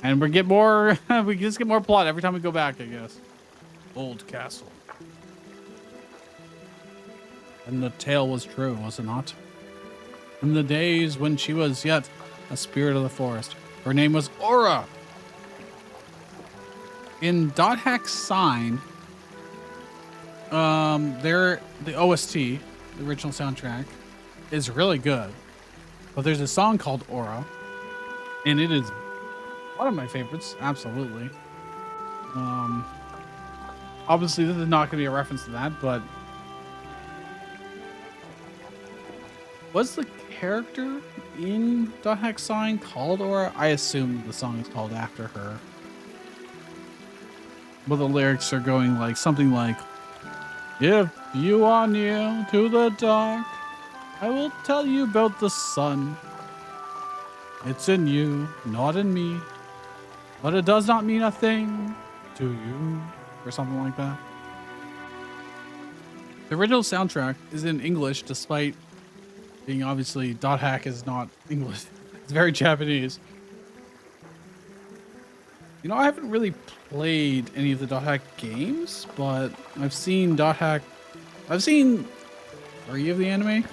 And we get more, we just get more plot every time we go back, I guess. Old castle. And the tale was true, was it not? In the days when she was yet a spirit of the forest, her name was Aura. In Dot Hack's sign, The OST, the original soundtrack, is really good. But there's a song called Aura, and it is one of my favorites, absolutely. Um, Obviously, this is not going to be a reference to that, but was the character in Dot Hack Sign called Aura? I assume the song is called after her. But the lyrics are going like something like, "If you are near to the dark, I will tell you about the sun. It's in you, not in me, but it does not mean a thing to you," or something like that. The original soundtrack is in English, despite being obviously Dot Hack is not English. It's very Japanese. You know, I haven't really played any of the Dot Hack games, but I've seen Dot Hack. I've seen 3 of the anime: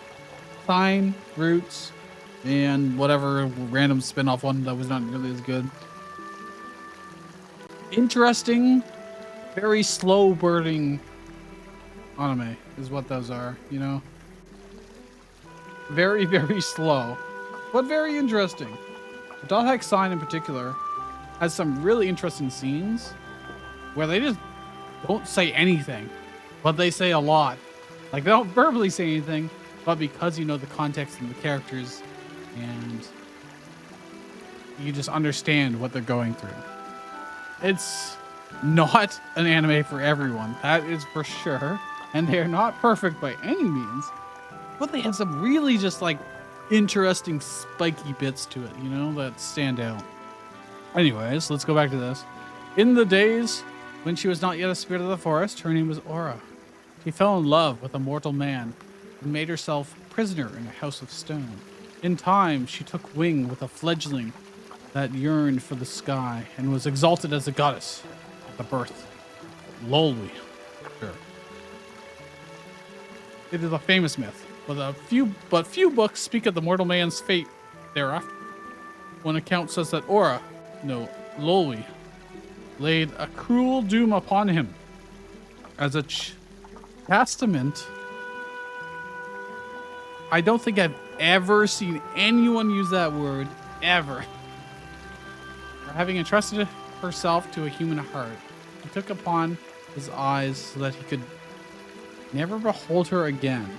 Sign, Roots, and whatever random spin-off one that was not nearly as good. Interesting, very slow burning anime is what those are, you know? Very, very slow, but very interesting. The Dot Hack Sign in particular has some really interesting scenes where they just don't say anything, but they say a lot. Like, they don't verbally say anything, but because you know the context and the characters, and you just understand what they're going through. It's not an anime for everyone, that is for sure, and they're not perfect by any means, but they have some really just like interesting spiky bits to it, you know, that stand out. Anyways, let's go back to this. In the days when she was not yet a spirit of the forest, her name was Aura. She fell in love with a mortal man and made herself prisoner in a house of stone. In time, she took wing with a fledgling that yearned for the sky and was exalted as a goddess at the birth. Lolly. Sure. It is a famous myth, but few books speak of the mortal man's fate thereafter. One account says that Aura, no, Lolly, laid a cruel doom upon him as a testament. I don't think I've ever seen anyone use that word, ever. For having entrusted herself to a human heart, he took upon his eyes so that he could never behold her again.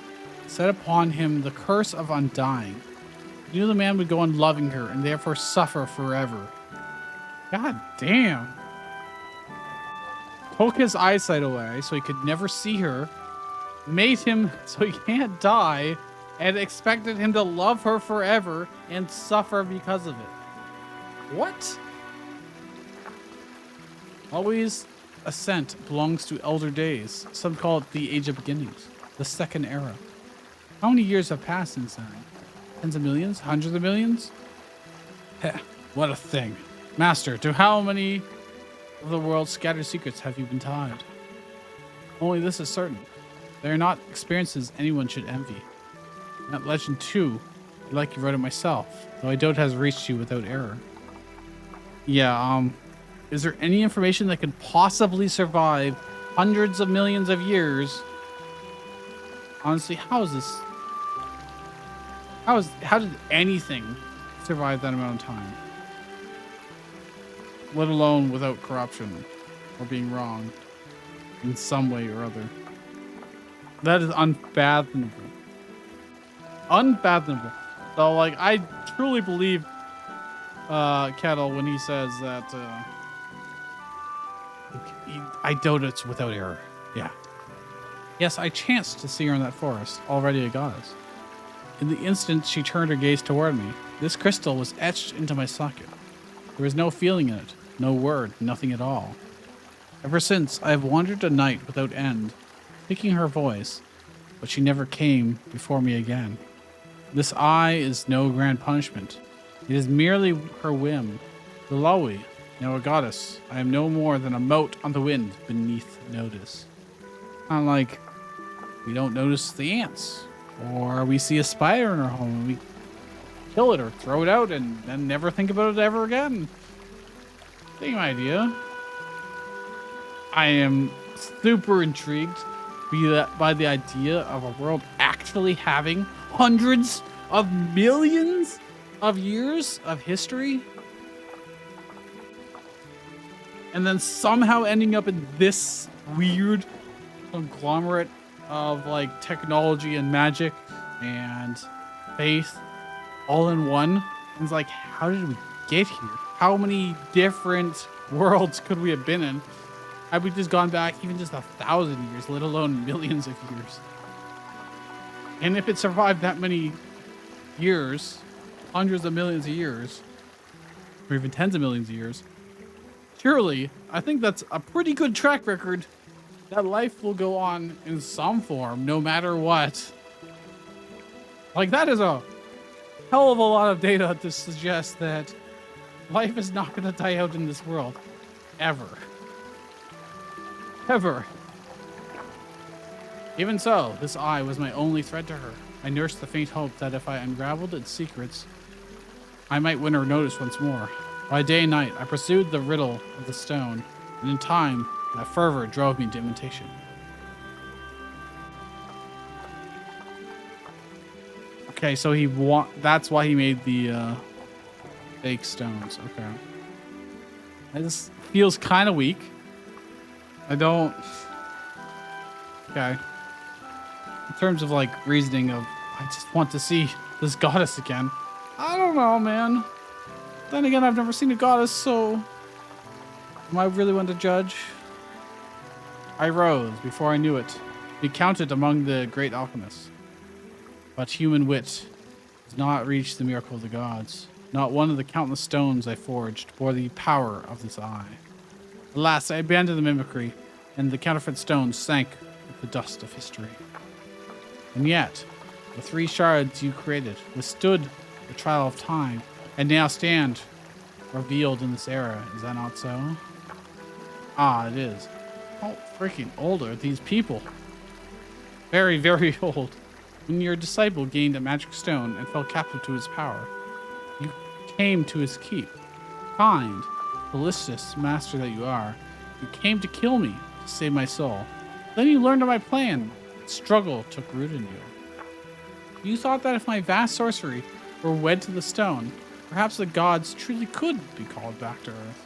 Set upon him the curse of undying. He knew the man would go on loving her and therefore suffer forever. God damn. Took his eyesight away so he could never see her, made him so he can't die, and expected him to love her forever and suffer because of it. What? Always ascent belongs to elder days. Some call it the age of beginnings, the second era. How many years have passed since then? Tens of millions? Hundreds of millions? Heh, what a thing. Master, to how many of the world's scattered secrets have you been tied? Only this is certain. They are not experiences anyone should envy. That legend too, like you wrote it myself, though I doubt it has reached you without error. Yeah, is there any information that could possibly survive hundreds of millions of years? Honestly, how is this? How did anything survive that amount of time? Let alone without corruption or being wrong in some way or other. That is unfathomable. Unfathomable. So, like, I truly believe Kettle when he says that I doubt it's without error. Yeah. Yes, I chanced to see her in that forest, already a goddess. In the instant she turned her gaze toward me, this crystal was etched into my socket. There was no feeling in it, no word, nothing at all. Ever since, I have wandered a night without end, speaking her voice, but she never came before me again. This eye is no grand punishment. It is merely her whim. The Lowy, now a goddess, I am no more than a mote on the wind beneath notice. Kind of like we don't notice the ants, or we see a spider in our home and we kill it or throw it out and then never think about it ever again. Same idea. I am super intrigued by the idea of a world actually having hundreds of millions of years of history and then somehow ending up in this weird conglomerate of like technology and magic and faith all in one. It's like, how did we get here? How many different worlds could we have been in? Had we just gone back even just 1,000 years, let alone millions of years? And if it survived that many years, hundreds of millions of years, or even tens of millions of years, surely I think that's a pretty good track record that life will go on in some form, no matter what. Like, that is a hell of a lot of data to suggest that life is not going to die out in this world. Ever. Ever. Even so, this eye was my only threat to her. I nursed the faint hope that if I unraveled its secrets, I might win her notice once more. By day and night, I pursued the riddle of the stone, and in time, that fervor drove me to imitation. Okay, so that's why he made the fake stones. Okay. This feels kind of weak. I don't... Okay. In terms of like reasoning of, I just want to see this goddess again. I don't know, man. Then again, I've never seen a goddess, so am I really one to judge? I rose before I knew it. Be counted among the great alchemists. But human wit does not reach the miracle of the gods. Not one of the countless stones I forged bore the power of this eye. Alas, I abandoned the mimicry, and the counterfeit stones sank with the dust of history. And yet, the 3 shards you created withstood the trial of time, and now stand revealed in this era. Is that not so? Ah, it is. How freaking old are these people? Very, very old. When your disciple gained a magic stone and fell captive to his power, you came to his keep. Kind, felicitous master that you are, you came to kill me to save my soul. Then you learned of my plan. Struggle took root in you. You thought that if my vast sorcery were wed to the stone, perhaps the gods truly could be called back to earth.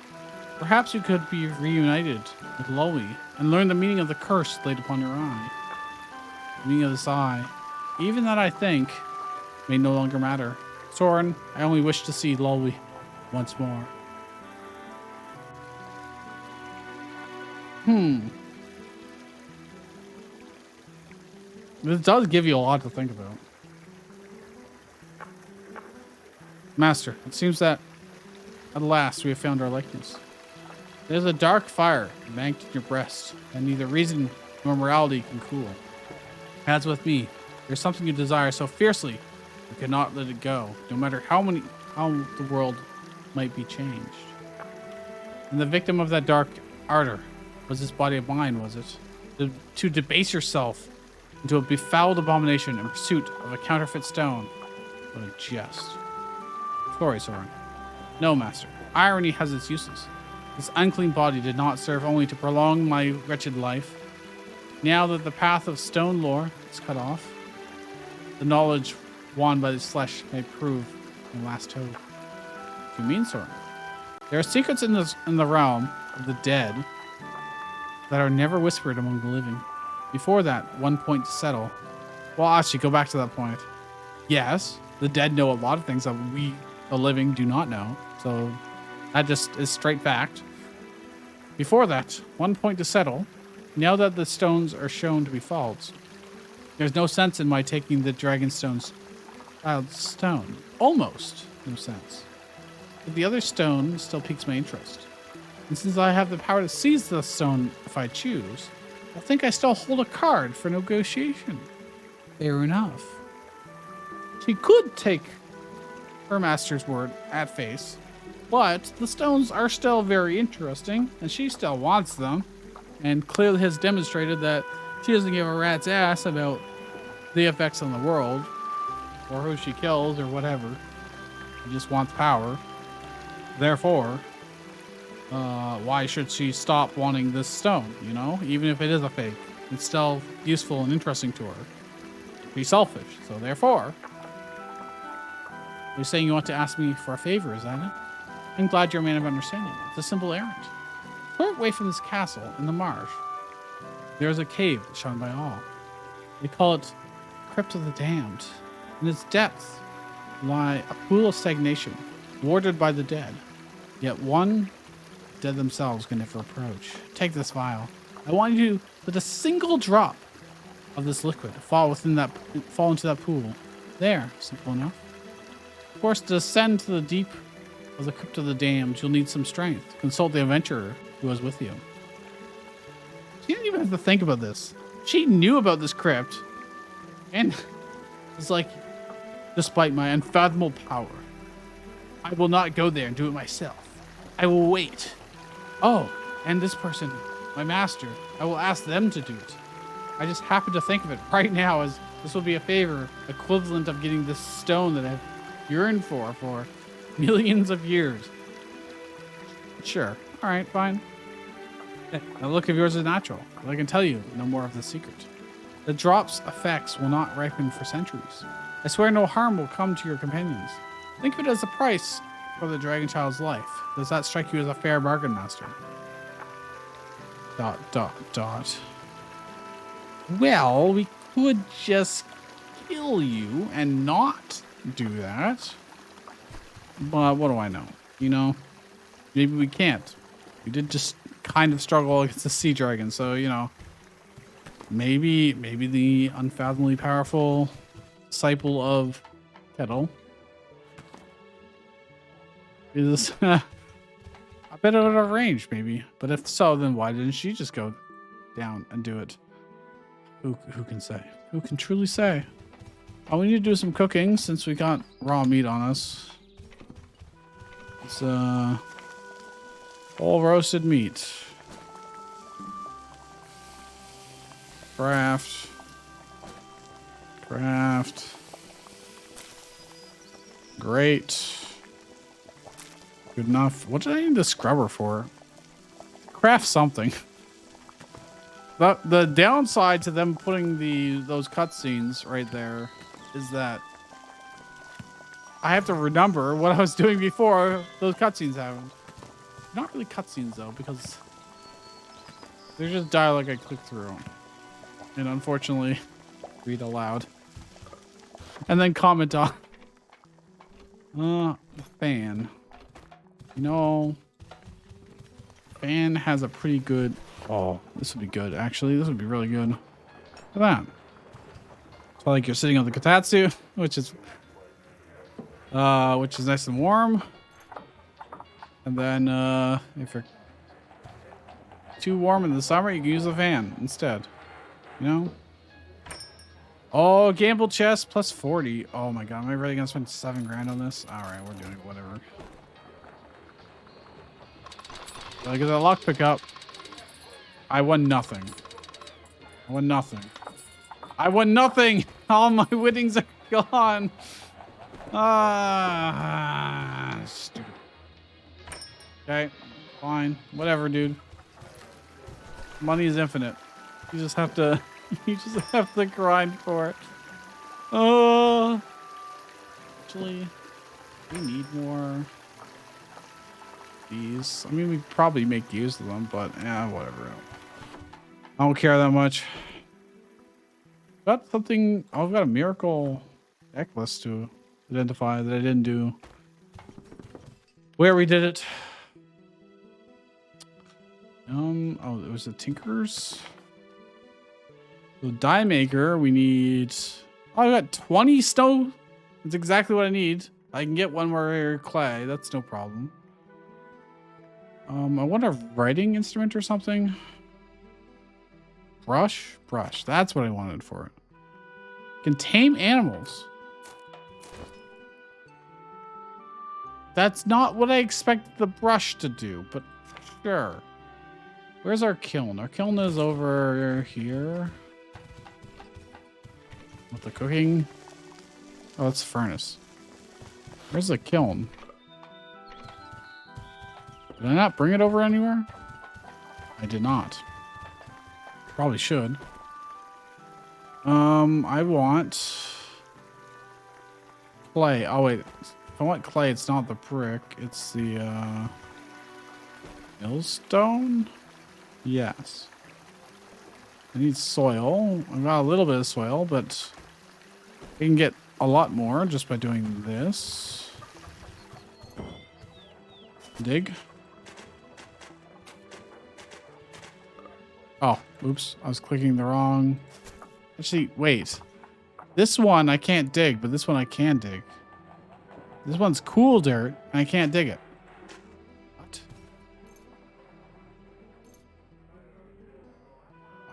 Perhaps you could be reunited with Lowy and learn the meaning of the curse laid upon your eye. The meaning of this eye, even that I think, may no longer matter. Soren, I only wish to see Lowy once more. This does give you a lot to think about. Master, it seems that at last we have found our likeness. There's a dark fire banked in your breast, and neither reason nor morality can cool. As with me, there's something you desire so fiercely you cannot let it go, no matter how the world might be changed. And the victim of that dark ardor was this body of mine, was it? To debase yourself into a befouled abomination in pursuit of a counterfeit stone. What a jest. Sorry, Soren. No, master. Irony has its uses. This unclean body did not serve only to prolong my wretched life. Now that the path of stone lore is cut off, the knowledge won by this flesh may prove my last hope. What do you mean, Soren? There are secrets in the realm of the dead that are never whispered among the living. Before that, one point to settle. Well, actually, go back to that point. Yes, the dead know a lot of things that we, the living, do not know. So that just is straight fact. Before that, one point to settle. Now that the stones are shown to be false, there's no sense in my taking the Dragonstone's stone. Almost no sense. But the other stone still piques my interest. And since I have the power to seize the stone if I choose, I think I still hold a card for negotiation. Fair enough. She could take her master's word at face, but the stones are still very interesting, and she still wants them, and clearly has demonstrated that she doesn't give a rat's ass about the effects on the world, or who she kills, or whatever. She just wants power. Therefore, why should she stop wanting this stone, you know? Even if it is a fake. It's still useful and interesting to her. Be selfish. So therefore, you're saying you want to ask me for a favor, is that it? I'm glad you're a man of understanding. It's a simple errand. Far away from this castle in the marsh, there is a cave shunned by all. They call it Crypt of the Damned. In its depths lie a pool of stagnation, warded by the dead. Yet one dead themselves can never approach. Take this vial. I want you to let a single drop of this liquid fall into that pool. There, simple enough. Of course, to descend to the deep of the Crypt of the Damned, you'll need some strength. Consult the adventurer who was with you. She didn't even have to think about this. She knew about this crypt. And it's like, despite my unfathomable power, I will not go there and do it myself. I will wait. Oh, and this person, my master, I will ask them to do it. I just happen to think of it right now as this will be a favor equivalent of getting this stone that I've yearned for millions of years. Sure. All right, fine. Now look, if yours is natural, but I can tell you no more of the secret. The drop's effects will not ripen for centuries. I swear no harm will come to your companions. Think of it as a price for the dragon child's life. Does that strike you as a fair bargain, master? ... Well, we could just kill you and not do that. But what do I know? You know, maybe we can't. We did just kind of struggle against the sea dragon, so you know, maybe the unfathomably powerful disciple of Kettle is a bit out of range, maybe. But if so, then why didn't she just go down and do it? Who can say? Who can truly say? Oh, we need to do some cooking since we got raw meat on us. It's all roasted meat. Craft. Great. Good enough. What did I need the scrubber for? Craft something. The downside to them putting those cutscenes right there is that I have to remember what I was doing before those cutscenes happened. Not really cutscenes though, because they're just dialogue I click through and unfortunately read aloud and then comment on. The fan. You know, fan has a pretty good. Oh, this would be good. Actually, this would be really good. Look at that. It's like you're sitting on the kotatsu, which is nice and warm. And then if you're too warm in the summer, you can use a fan instead. You know? Oh, gamble chest plus 40. Oh my god, am I really gonna spend 7 grand on this? Alright, we're doing whatever. Look at the luck pickup. I won nothing. All my winnings are gone. Stupid. Okay, fine. Whatever, dude. Money is infinite. You just have to grind for it. Oh. Actually, we need more. These. I mean, we probably make use of them, but yeah, whatever. I don't care that much. Got something. Oh, I've got a miracle necklace to identify that I didn't do. Where we did it. Oh, it was the Tinker's. The die maker. We need. Oh, I got 20 stone. That's exactly what I need. I can get one more clay. That's no problem. I want a writing instrument or something. Brush. That's what I wanted for it. Can tame animals. That's not what I expected the brush to do, but sure. Where's our kiln? Our kiln is over here. With the cooking. Oh, it's furnace. Where's the kiln? Did I not bring it over anywhere? I did not. Probably should. I want clay. Oh wait, if I want clay, it's not the brick. It's the millstone. Yes. I need soil. I've got a little bit of soil, but I can get a lot more just by doing this. Dig. Oh, oops. I was clicking the wrong. Actually, wait. This one I can't dig, but this one I can dig. This one's cool dirt, and I can't dig it. What?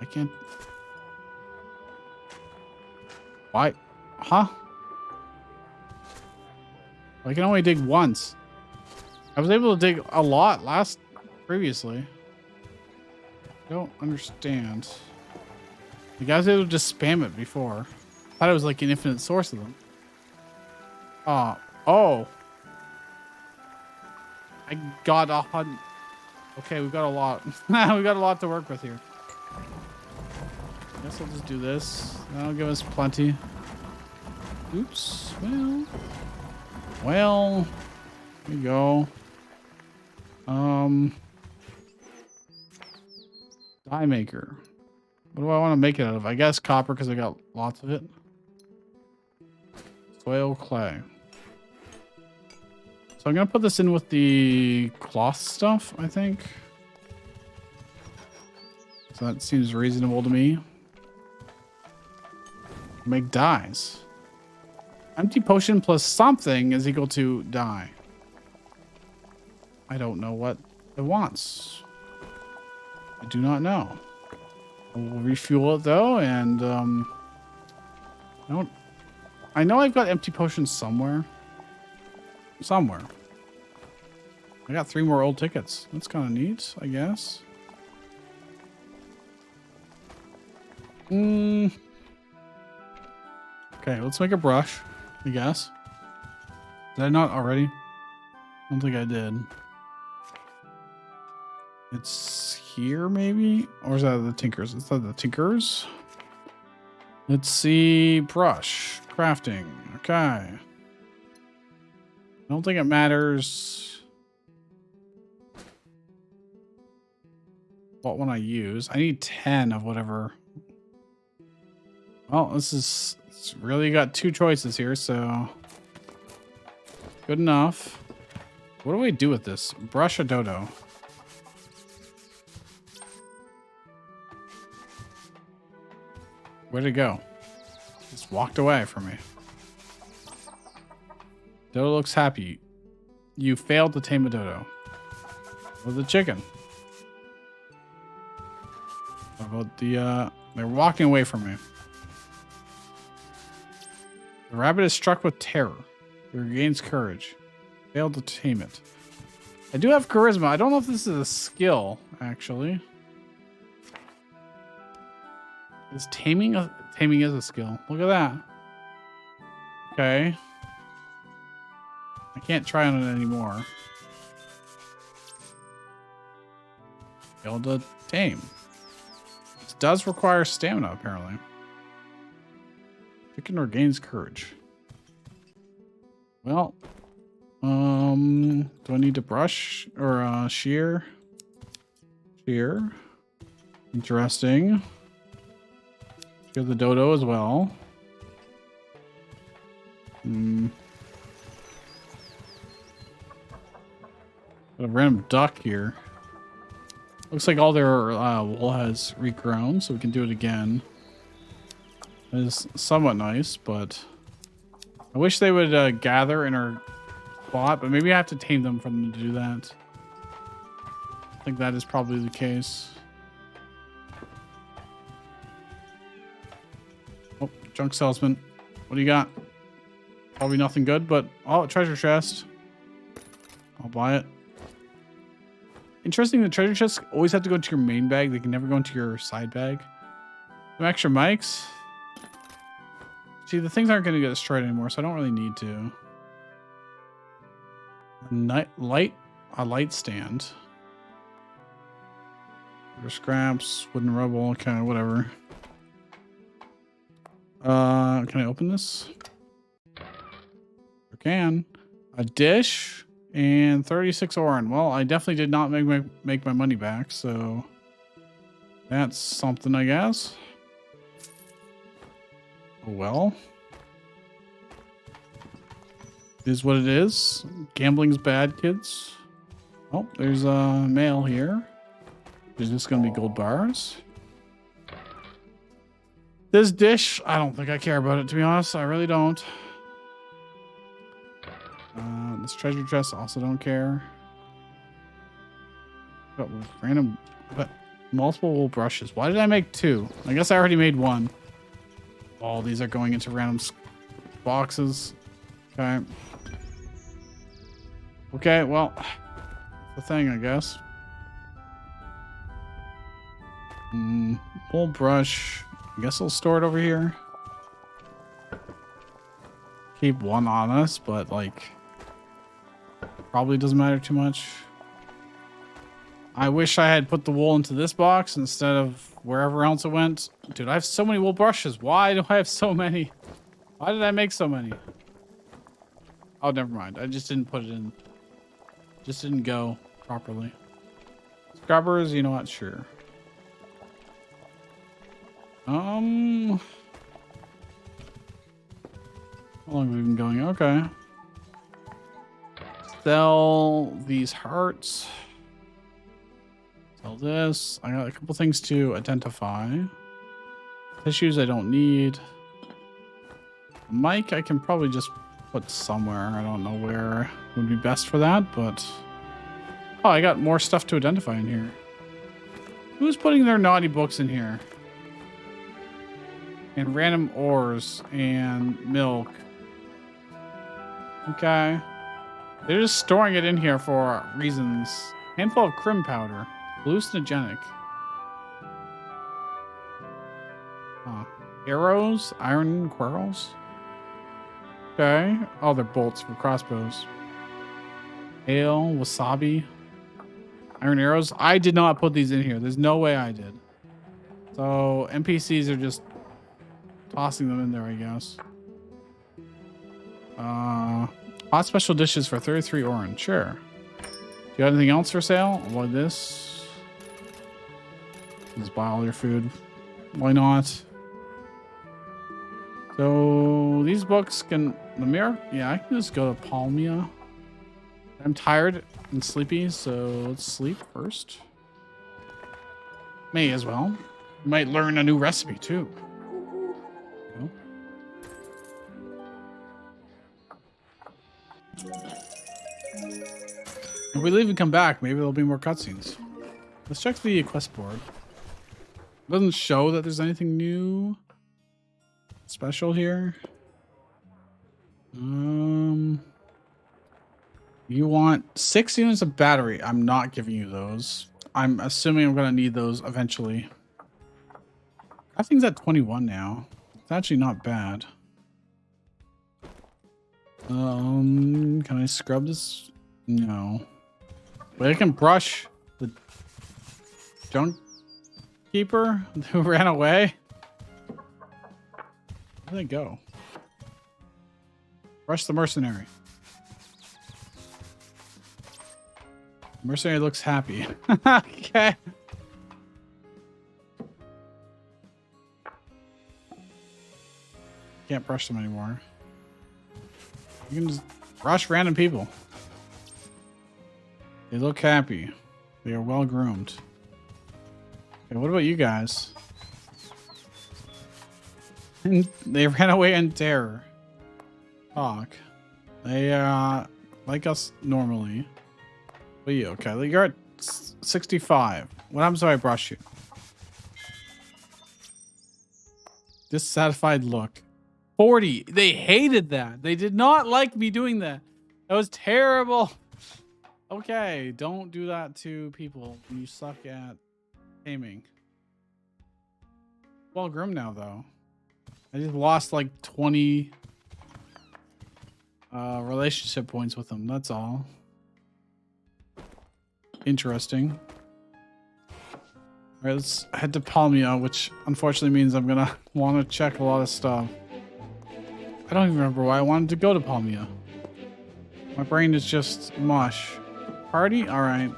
I can't. Why? Huh? I can only dig once. I was able to dig a lot previously. I don't understand. The guys able to just spam it before. I thought it was like an infinite source of them. Oh. I got a hundred. Okay, we got a lot. We got a lot to work with here. Guess I'll just do this. That'll give us plenty. Oops. Well, here we go. Die maker. What do I want to make it out of? I guess copper because I got lots of it. Soil clay. So I'm going to put this in with the cloth stuff, I think. So that seems reasonable to me. Make dyes. Empty potion plus something is equal to dye. I don't know what it wants. I do not know. We'll refuel it though, and I know I've got empty potions somewhere. I got 3 more old tickets. That's kind of neat, I guess. Okay, let's make a brush, I guess. Did I not already? I don't think I did. It's here, maybe? Or is that the Tinkers? Is that the Tinkers? Let's see. Brush. Crafting. Okay. I don't think it matters what one I use. I need 10 of whatever. Well, it's really got 2 choices here, so good enough. What do we do with this? Brush a dodo. Where'd it go? Just walked away from me. Dodo looks happy. You failed to tame a dodo. What the chicken? What about the, they're walking away from me. The rabbit is struck with terror. It regains courage. Failed to tame it. I do have charisma. I don't know if this is a skill, actually. Is taming is a skill. Look at that. Okay. I can't try on it anymore. Failed to tame. This does require stamina, apparently. Chicken regains courage. Well, do I need to brush or shear? Shear. Interesting. Shear the dodo as well. Got a random duck here. Looks like all their wool has regrown, so we can do it again. It is somewhat nice, but I wish they would gather in our spot, but maybe I have to tame them for them to do that. I think that is probably the case. Oh, junk salesman. What do you got? Probably nothing good, but oh, treasure chest. I'll buy it. Interesting, the treasure chests always have to go into your main bag. They can never go into your side bag. Some extra mics. See, the things aren't going to get destroyed anymore, so I don't really need to. A light stand. Scraps, wooden rubble, kind of whatever. Can I open this? I can. A dish and 36 oren. Well, I definitely did not make my money back, so that's something, I guess. Oh well. It is what it is. Gambling's bad, kids. Oh, there's a mail here. Is this going to be gold bars? This dish, I don't think I care about it, to be honest. I really don't. This treasure chest, also don't care. Got random, but multiple wool brushes. Why did I make 2? I guess I already made 1. All these are going into random boxes. Okay. Okay, well, the thing, I guess. Wool brush. I guess I'll store it over here. Keep 1 on us, but like, probably doesn't matter too much. I wish I had put the wool into this box instead of wherever else it went. Dude, I have so many wool brushes. Why do I have so many? Why did I make so many? Oh, never mind. I just didn't put it in. Just didn't go properly. Scrubbers, you know what? Sure. How long have we been going? Okay. Sell these hearts. Sell this. I got a couple things to identify. Tissues I don't need. Mic I can probably just put somewhere. I don't know where would be best for that, but... Oh, I got more stuff to identify in here. Who's putting their naughty books in here? And random ores and milk. Okay. They're just storing it in here for reasons. Handful of crim powder. Hallucinogenic. Arrows. Iron quarrels. Okay. Oh, they're bolts for crossbows. Ale. Wasabi. Iron arrows. I did not put these in here. There's no way I did. So NPCs are just tossing them in there, I guess. Hot special dishes for 33 orange. Sure. Do you have anything else for sale? Avoid this. Just buy all your food. Why not? So these books can... The mirror? Yeah, I can just go to Palmia. I'm tired and sleepy, so let's sleep first. May as well. Might learn a new recipe too. If we leave and come back, maybe there'll be more cutscenes. Let's check the quest board. It doesn't show that there's anything new special here. You want 6 units of battery. I'm not giving you those. I'm assuming I'm going to need those eventually. That thing's at 21 now. It's actually not bad. Can I scrub this? No. But I can brush the junk keeper who ran away. Where'd they go? Brush the mercenary. Mercenary looks happy. Okay. Can't brush them anymore. You can just brush random people. They look happy. They are well groomed. Okay, what about you guys? They ran away in terror. Fuck. They like us normally. But you okay? You're at 65. What happens if I brush you? Dissatisfied look. 40. They hated that. They did not like me doing that. That was terrible. Okay, don't do that to people when you suck at aiming. Well groomed now, though. I just lost like 20 relationship points with them. That's all. Interesting. All right, let's head to Palmia, which unfortunately means I'm gonna want to check a lot of stuff. I don't even remember why I wanted to go to Palmia. My brain is just mush. Party? All right.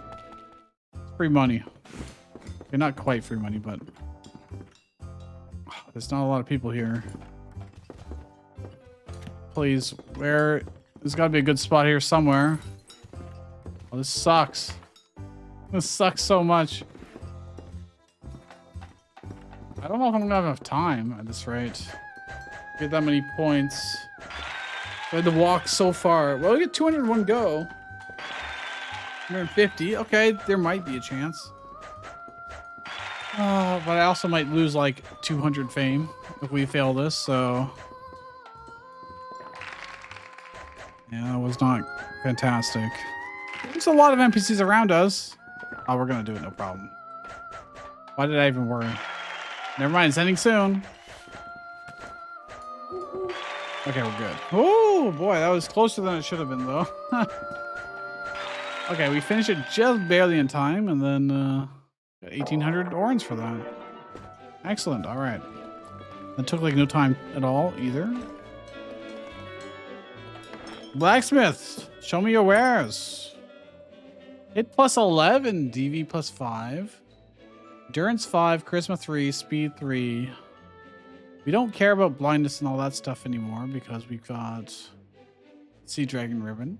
Free money. Okay, not quite free money, but there's not a lot of people here. Please, where? There's got to be a good spot here somewhere. Oh, this sucks. This sucks so much. I don't know if I'm gonna have enough time at this rate. Get that many points. I had to walk so far. Well, we get 201 go. 150. Okay, there might be a chance. But I also might lose like 200 fame if we fail this, so... Yeah, that was not fantastic. There's a lot of NPCs around us. Oh, we're gonna do it, no problem. Why did I even worry? Never mind, it's ending soon. Okay, we're good. Oh boy, that was closer than it should have been though. Okay, we finished it just barely in time, and then got 1,800 orange for that. Excellent. All right. That took like no time at all either. Blacksmith, show me your wares. Hit plus 11, DV plus 5, endurance 5, charisma 3, speed 3. We don't care about blindness and all that stuff anymore because we've got Sea Dragon Ribbon.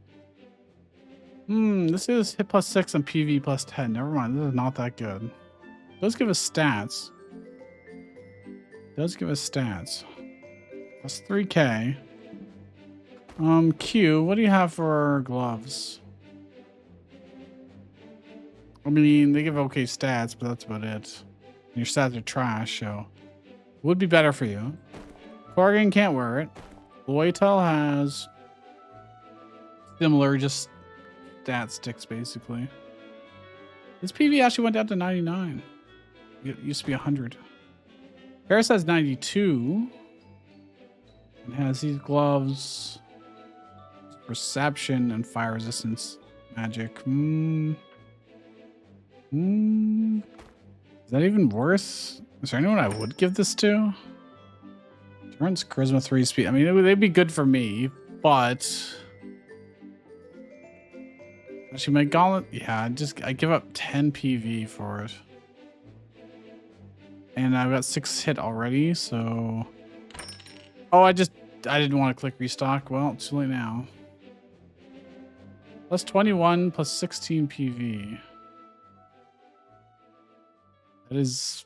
This is hit plus 6 and PV plus 10. Never mind, this is not that good. It does give us stats. Plus 3k. Q, what do you have for gloves? I mean, they give okay stats, but that's about it. And your stats are trash, so would be better for you. Corrigan can't wear it. Loytel has similar, just stat sticks basically. This PV actually went down to 99. It used to be 100. Paris has 92 and has these gloves, perception and fire resistance magic. Is that even worth? Is there anyone I would give this to? Turns charisma 3 speed. I mean, they'd be good for me, but actually my gauntlet, yeah, I give up 10 PV for it. And I've got 6 hit already, so I didn't want to click restock. Well, it's too late now. Plus 21 plus 16 PV. That is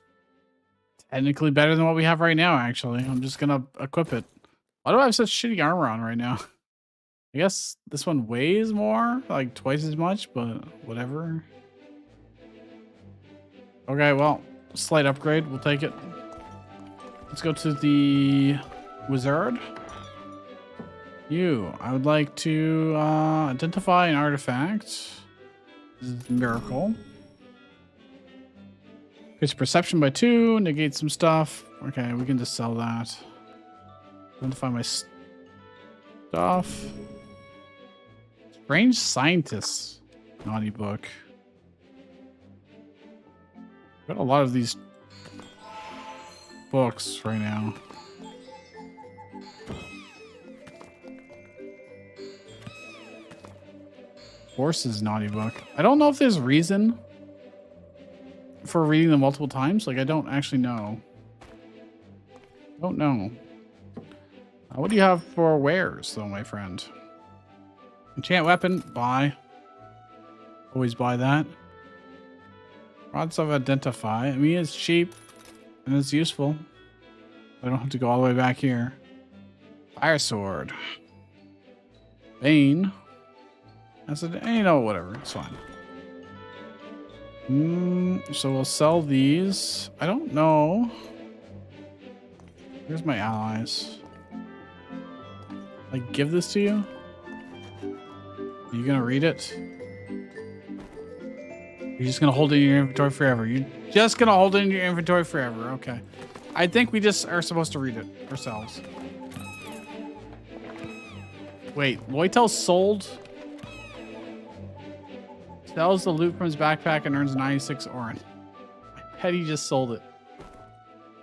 technically better than what we have right now, actually. I'm just gonna equip it. Why do I have such shitty armor on right now? I guess this one weighs more, like twice as much, but whatever. Okay, well, slight upgrade. We'll take it. Let's go to the wizard. I would like to identify an artifact. This is a miracle. Increase perception by 2, negate some stuff. Okay, we can just sell that. Identify my stuff. Strange Scientists. Naughty book. Got a lot of these books right now. Horses Naughty book. I don't know if there's reason for reading them multiple times. Like, I don't actually know. Don't know. What do you have for wares, though, my friend? Enchant weapon. Buy. Always buy that. Rods of Identify. I mean, it's cheap and it's useful. I don't have to go all the way back here. Fire Sword. Bane. That's it. You know, whatever. It's fine. So we'll sell these. I don't know. Here's my allies. Like, give this to you? Are you gonna read it? You're just gonna hold it in your inventory forever. You're just gonna hold it in your inventory forever. Okay. I think we just are supposed to read it ourselves. Wait, Loytel sold? Sells the loot from his backpack and earns 96 orange. bet he just sold it.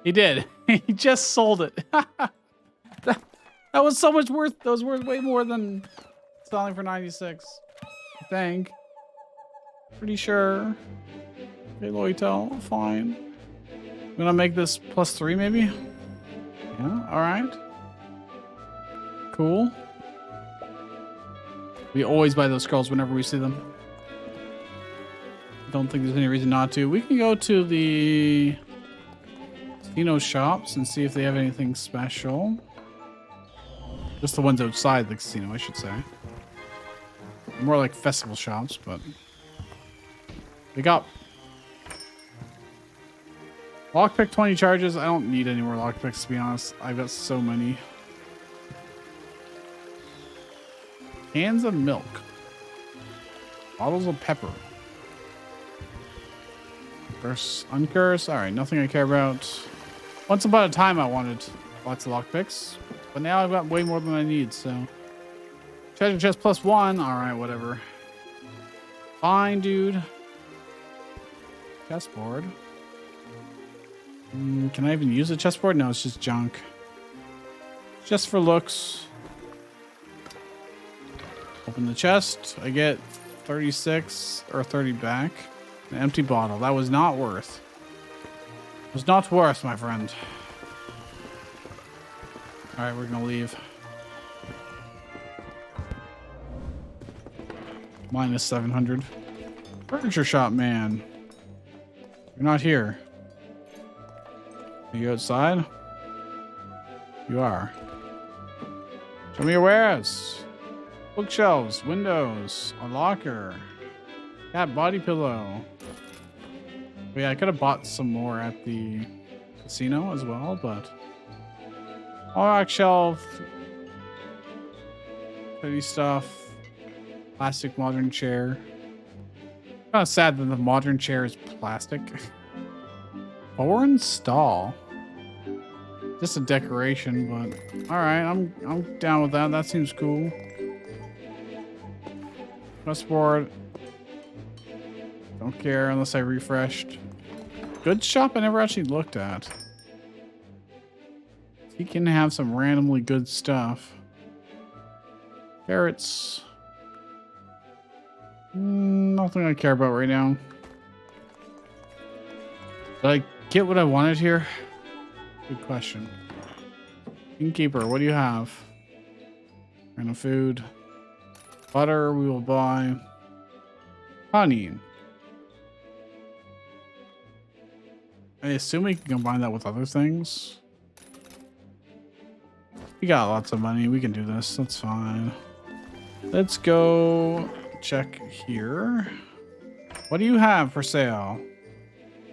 He did. He just sold it. that was so much worth. That was worth way more than selling for 96. I think. Pretty sure. Okay, Loytel, fine. I'm gonna make this +3 maybe. Yeah, all right. Cool. We always buy those scrolls whenever we see them. Don't think there's any reason not to. We can go to the casino shops and see if they have anything special. Just the ones outside the casino, I should say. More like festival shops, but they got lockpick 20 charges. I don't need any more lockpicks, to be honest. I've got so many. Cans of milk. Bottles of pepper. Curse, uncurse. All right, nothing I care about. Once upon a time, I wanted lots of lockpicks, but now I've got way more than I need. So, treasure chest +1. All right, whatever. Fine, dude. Chessboard. Can I even use a chessboard? No, it's just junk. Just for looks. Open the chest. I get 36 or 30 back. An empty bottle. That was not worth. It was not worth, my friend. All right, we're gonna leave. Minus 700. Furniture shop, man. You're not here. Are you outside? You are. Show me your wares. Bookshelves, windows, a locker, cat body pillow. But yeah, I could have bought some more at the casino as well, but rock shelf, pretty stuff, plastic modern chair. Kind of sad that the modern chair is plastic. Foreign stall. Just a decoration, but all right, I'm down with that. That seems cool. Chessboard. Don't care unless I refreshed. Good shop I never actually looked at. He can have some randomly good stuff. Carrots. Nothing I care about right now. Did I get what I wanted here? Good question. Innkeeper, what do you have? Random food. Butter, we will buy. Honey. I assume we can combine that with other things. We got lots of money. We can do this. That's fine. Let's go check here. What do you have for sale?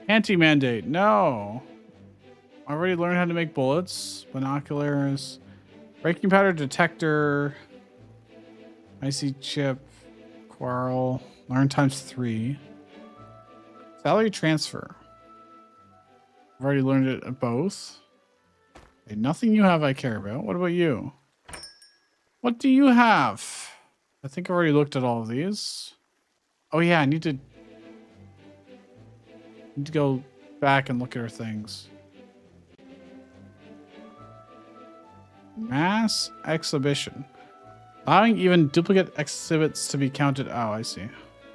Anti-mandate. No. I already learned how to make bullets. Binoculars. Breaking powder detector. Icy chip. Quarrel. Learn ×3. Salary transfer. I've already learned it at both. Okay, nothing you have I care about. What about you? What do you have? I think I already looked at all of these. Oh yeah, I need to go back and look at our things. Mass exhibition. Allowing even duplicate exhibits to be counted. Oh, I see.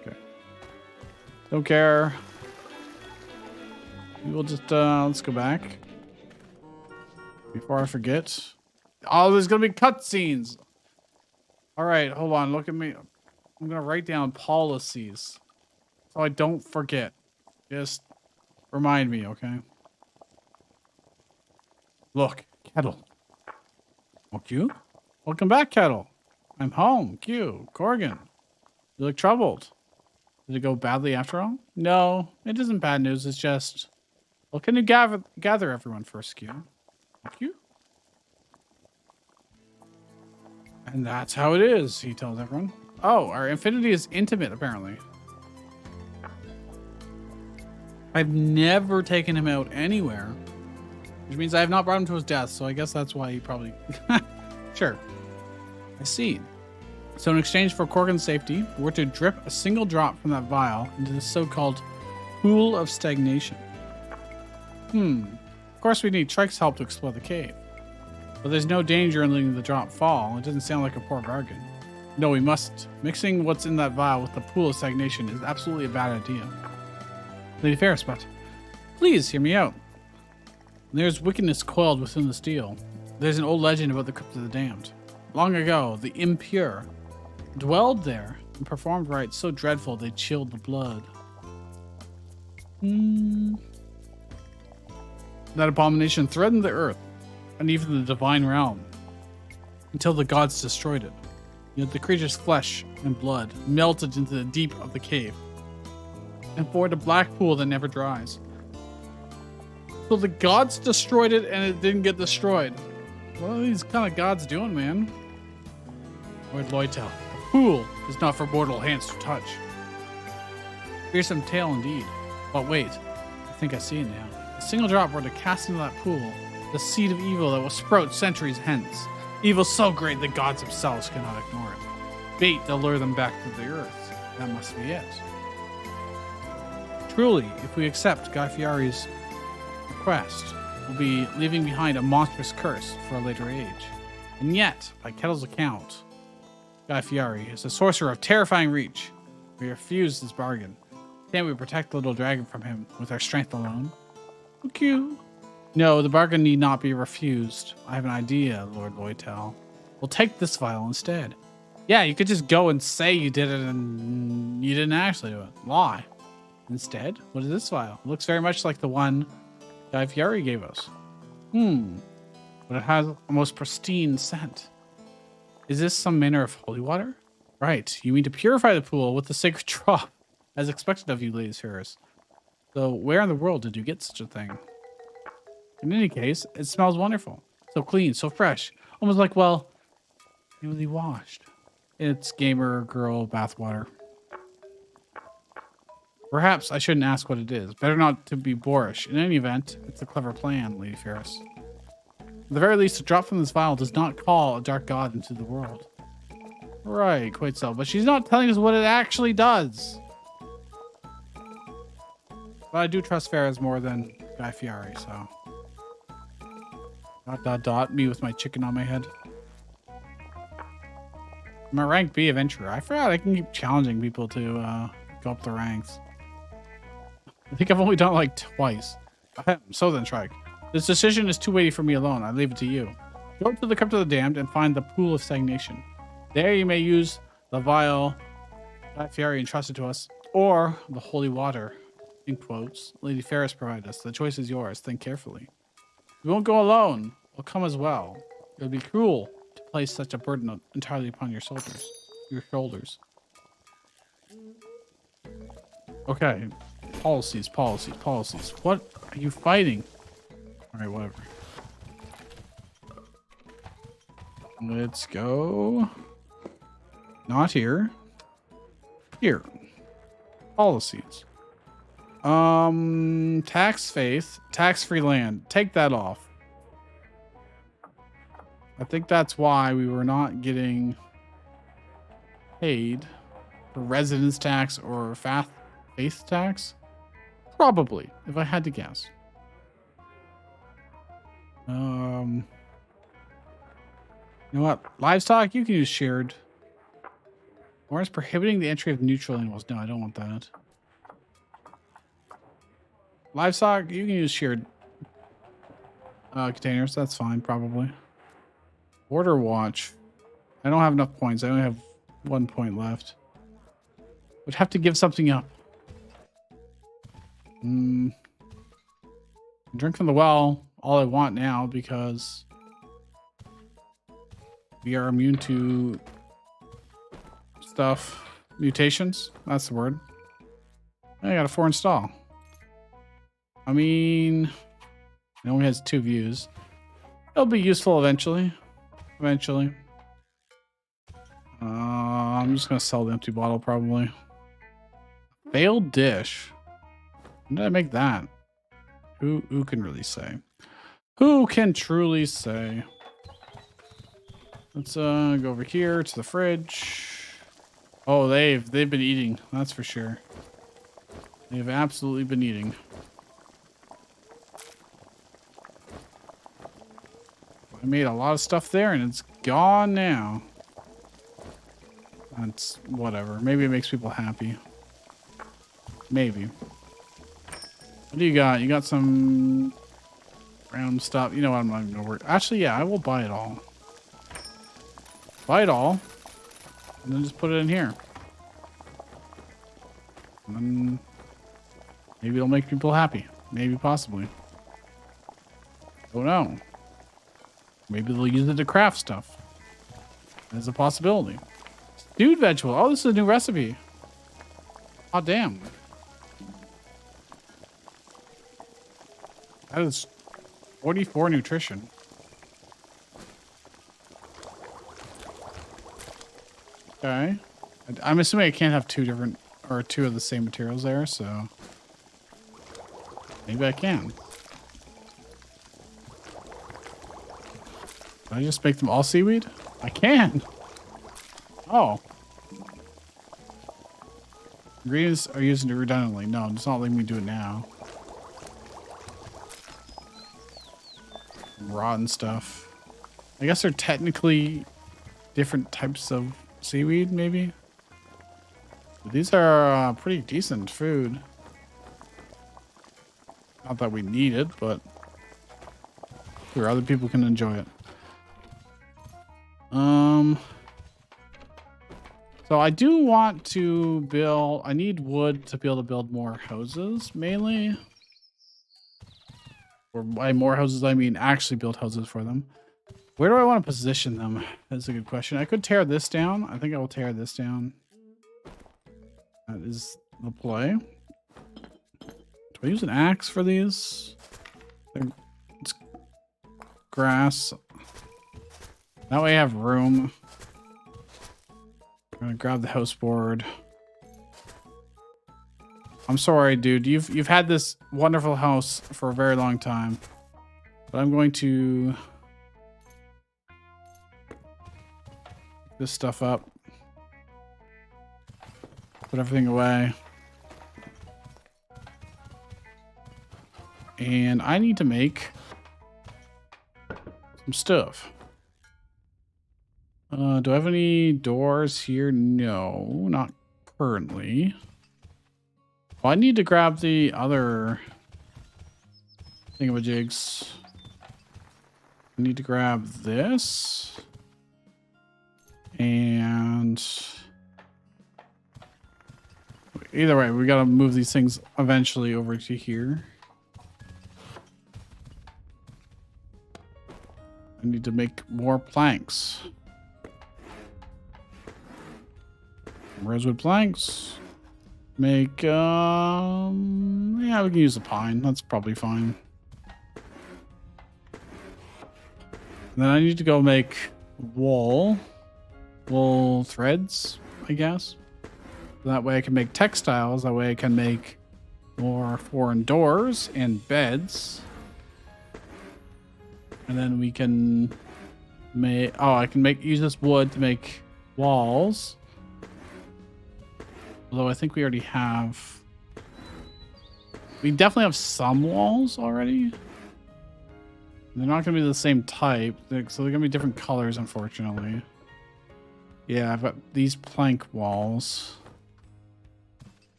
Okay. Don't care. We will just, let's go back. Before I forget. Oh, there's going to be cutscenes. All right, hold on. Look at me. I'm going to write down policies so I don't forget. Just remind me, okay? Look, Kettle. Oh, Q? Welcome back, Kettle. I'm home. Q. Corgan. You look troubled. Did it go badly after all? No, it isn't bad news. It's just... Well, can you gather everyone first, Q? Thank you. And that's how it is, he tells everyone. Oh, our infinity is intimate, apparently. I've never taken him out anywhere. Which means I have not brought him to his death, so I guess that's why he probably... Sure. I see. So in exchange for Corgan's safety, we're to drip a single drop from that vial into the so-called pool of stagnation. Of course we need Shrike's help to explore the cave. But there's no danger in letting the drop fall. It doesn't sound like a poor bargain. No, we must. Mixing what's in that vial with the pool of stagnation is absolutely a bad idea. Lady Ferris, but please hear me out. There's wickedness coiled within the steel. There's an old legend about the Crypt of the Damned. Long ago, the impure dwelled there and performed rites so dreadful they chilled the blood. That abomination threatened the earth and even the divine realm until the gods destroyed it. Yet the creature's flesh and blood melted into the deep of the cave and formed a black pool that never dries. So the gods destroyed it and it didn't get destroyed. What are these kind of gods doing, man? Lord Loytel, the pool is not for mortal hands to touch. Fearsome tale indeed. But wait, I think I see it now. A single drop were to cast into that pool, the seed of evil that will sprout centuries hence. Evil so great the gods themselves cannot ignore it. Bait to lure them back to the earth. That must be it. Truly, if we accept Guy Fieri's request, we'll be leaving behind a monstrous curse for a later age. And yet, by Kettle's account, Guy Fieri is a sorcerer of terrifying reach. We refuse this bargain. Can't we protect the little dragon from him with our strength alone? Okay. No, the bargain need not be refused. I have an idea, Lord Loytel. We'll take this vial instead. Yeah, you could just go and say you did it and you didn't actually do it. Lie. Instead, what is this vial? It looks very much like the one Guy Fieri gave us. But it has a most pristine scent. Is this some manner of holy water? Right, you mean to purify the pool with the sacred drop, as expected of you, Lady Ferris. So where in the world did you get such a thing? In any case, it smells wonderful. So clean, so fresh. Almost like, well, newly washed. It's gamer girl bathwater. Perhaps I shouldn't ask what it is. Better not to be boorish. In any event, it's a clever plan, Lady Ferris. At the very least, a drop from this vial does not call a dark god into the world. Right, quite so. But she's not telling us what it actually does. But I do trust Ferris more than Guy Fieri, so... me with my chicken on my head. I'm a rank B adventurer. I forgot I can keep challenging people to go up the ranks. I think I've only done it like twice. So then, Shrike. This decision is too weighty for me alone. I leave it to you. Go to the Crypt of the Damned and find the Pool of Stagnation. There you may use the vial Guy Fieri entrusted to us, or the holy water, in quotes, Lady Ferris provided us. The choice is yours. Think carefully. We won't go alone. We'll come as well. It would be cruel to place such a burden entirely upon your shoulders. Okay. Policies. What are you fighting? Alright, whatever. Let's go. Not here. Here. Policies. Tax faith. Tax-free land. Take that off. I think that's why we were not getting paid for residence tax or faith tax. Probably, if I had to guess. You know what? Livestock, you can use shared. Or is prohibiting the entry of neutral animals. No, I don't want that. Livestock, you can use shared containers. That's fine, probably. Border watch. I don't have enough points. I only have 1 point left. Would have to give something up. Drink from the well. All I want now because we are immune to stuff. Mutations. That's the word. I got a 4 install. I mean, it only has 2 views. It'll be useful eventually. I'm just gonna sell the empty bottle probably. Failed dish. When did I make that? Who can really say? Who can truly say? Let's go over here to the fridge. Oh, they've been eating. That's for sure. They've absolutely been eating. I made a lot of stuff there and it's gone now. That's whatever. Maybe it makes people happy. Maybe. What do you got? You got some round stuff. You know what? I'm not gonna work. Actually, yeah, I will buy it all. Buy it all. And then just put it in here. And then maybe it'll make people happy. Maybe, possibly. Don't know. Maybe they'll use it to craft stuff. There's a possibility. Stewed vegetable. Oh, this is a new recipe. Oh, damn. That is 44 nutrition. Okay. I'm assuming I can't have two of the same materials there, so maybe I can. Can I just make them all seaweed? I can. Oh. Ingredients are used redundantly. No, it's not letting me do it now. Rotten stuff. I guess they're technically different types of seaweed, maybe. But these are pretty decent food. Not that we need it, but sure, other people can enjoy it. So I do want to build, I need wood to be able to build more houses, mainly. Or by more houses, I mean actually build houses for them. Where do I want to position them? That's a good question. I could tear this down. I think I will tear this down. That is the play. Do I use an axe for these? It's grass. That way I have room. I'm gonna grab the house board. I'm sorry, dude. You've had this wonderful house for a very long time. But I'm going to pick this stuff up. Put everything away. And I need to make some stuff. Do I have any doors here? No, not currently. Well, I need to grab the other thingamajigs. I need to grab this. And either way, we gotta move these things eventually over to here. I need to make more planks. Rosewood planks. Make, yeah, we can use a pine. That's probably fine. And then I need to go make wool threads, I guess. That way I can make textiles. That way I can make more foreign doors and beds. And then we can make, oh, I can use this wood to make walls. Although I think we already have, we definitely have some walls already. They're not going to be the same type, so they're going to be different colors, unfortunately. Yeah, I've got these plank walls.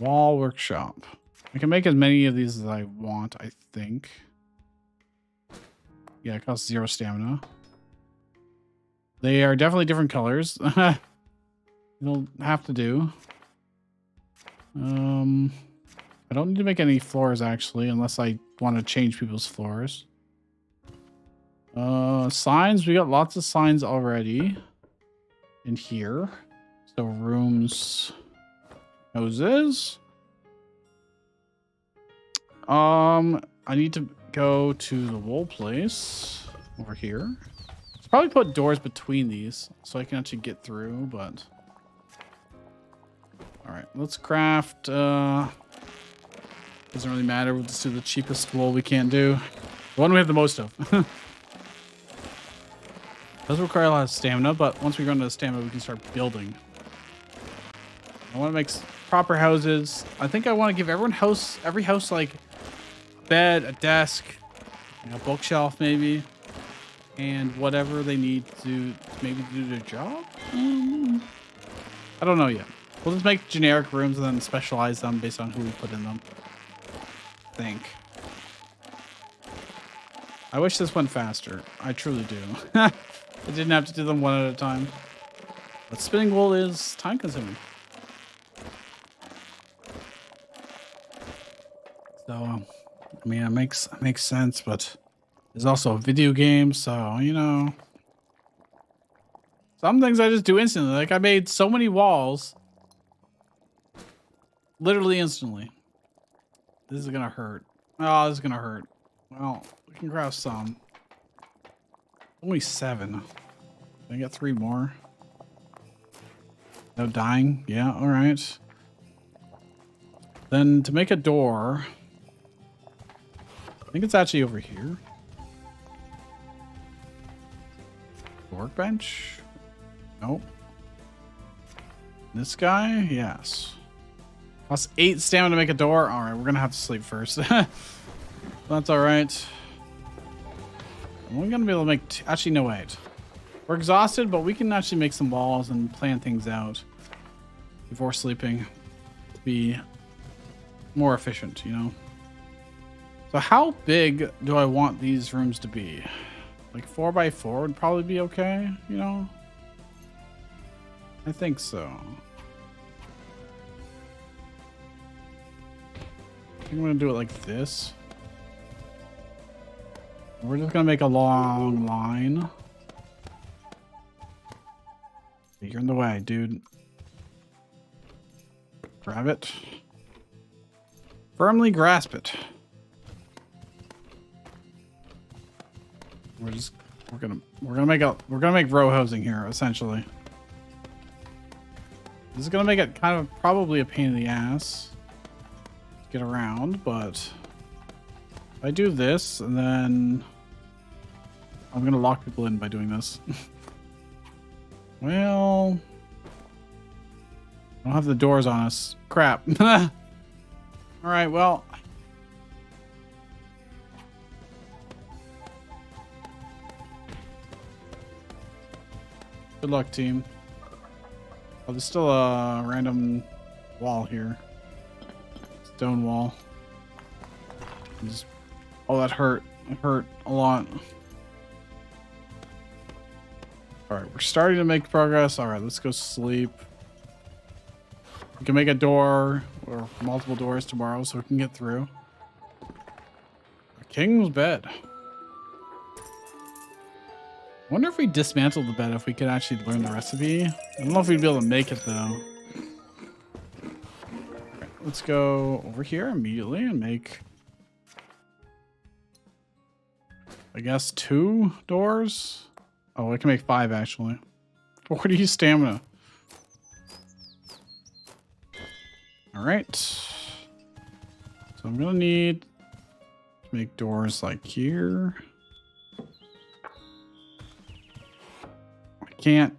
Wall workshop. I can make as many of these as I want, I think. Yeah, it costs 0 stamina. They are definitely different colors. It'll have to do. I don't need to make any floors actually, unless I want to change people's floors. Signs. We got lots of signs already in here. So rooms, houses. I need to go to the wool place over here. Let's probably put doors between these so I can actually get through, but all right, let's craft. Doesn't really matter. We'll just do the cheapest wool we can't do. The one we have the most of. Does require a lot of stamina, but once we run out of stamina, we can start building. I want to make proper houses. I think I want to give every house like a bed, a desk, a bookshelf maybe. and whatever they need to maybe do their job. I don't know yet. We'll just make generic rooms and then specialize them based on who we put in them. I think. I wish this went faster. I truly do. I didn't have to do them one at a time. But spinning wool is time consuming. So, I mean, it makes sense, but there's also a video game, so, you know. Some things I just do instantly. Like, I made so many walls. Literally instantly. This is gonna hurt. Oh, this is gonna hurt. Well, we can grab some. Only 7. Can I get 3 more? No dying? Yeah, alright. Then to make a door, I think it's actually over here. Workbench? Nope. This guy? Yes. Plus 8 stamina to make a door. Alright, we're gonna have to sleep first. That's alright. We're gonna be able to make actually no, wait. We're exhausted, but we can actually make some walls and plan things out before sleeping to be more efficient, you know. So how big do I want these rooms to be? Like 4x4 would probably be okay, you know. I think so. I think I'm gonna do it like this. We're just gonna make a long line. You're in the way, dude. Grab it. Firmly grasp it. We're gonna make row housing here, essentially. This is gonna make it kind of probably a pain in the ass to get around, but if I do this and then I'm gonna lock people in by doing this. Well, I don't have the doors on us. Crap. All right, well. Good luck, team. Oh, there's still a random wall here. Stone wall. Oh, that hurt. It hurt a lot. All right, we're starting to make progress. All right, let's go sleep. We can make a door or multiple doors tomorrow so we can get through. A king's bed. I wonder if we dismantled the bed, if we could actually learn the recipe. I don't know if we'd be able to make it, though. Okay, let's go over here immediately and make, I guess, 2 doors. Oh, I can make 5, actually. 40 stamina. All right. So I'm going to need to make doors like here. Can't.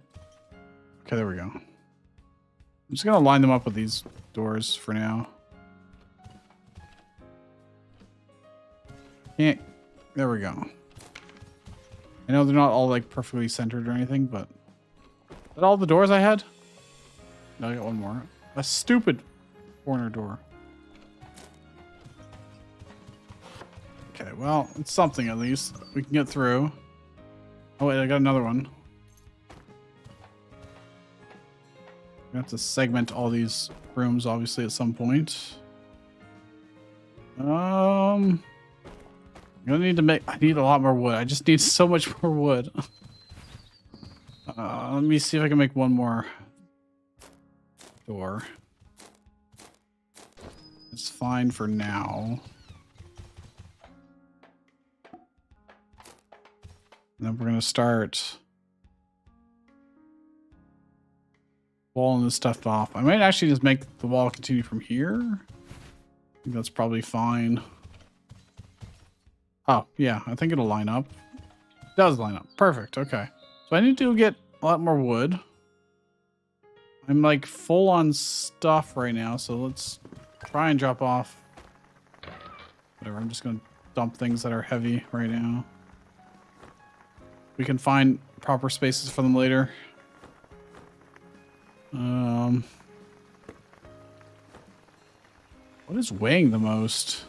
Okay, there we go. I'm just gonna line them up with these doors for now. Can't. There we go. I know they're not all like perfectly centered or anything, but is that all the doors I had? No, I got one more. A stupid corner door. Okay, well, it's something at least. We can get through. Oh wait, I got another one. We have to segment all these rooms, obviously, at some point. I'm gonna need to make. I need a lot more wood. I just need so much more wood. Let me see if I can make one more door. It's fine for now. And then we're gonna start walling this stuff off. I might actually just make the wall continue from here. I think that's probably fine. Oh, yeah, I think it'll line up. It does line up. Perfect. Okay. So I need to get a lot more wood. I'm like full on stuff right now, so let's try and drop off. Whatever, I'm just gonna dump things that are heavy right now. We can find proper spaces for them later. What is weighing the most?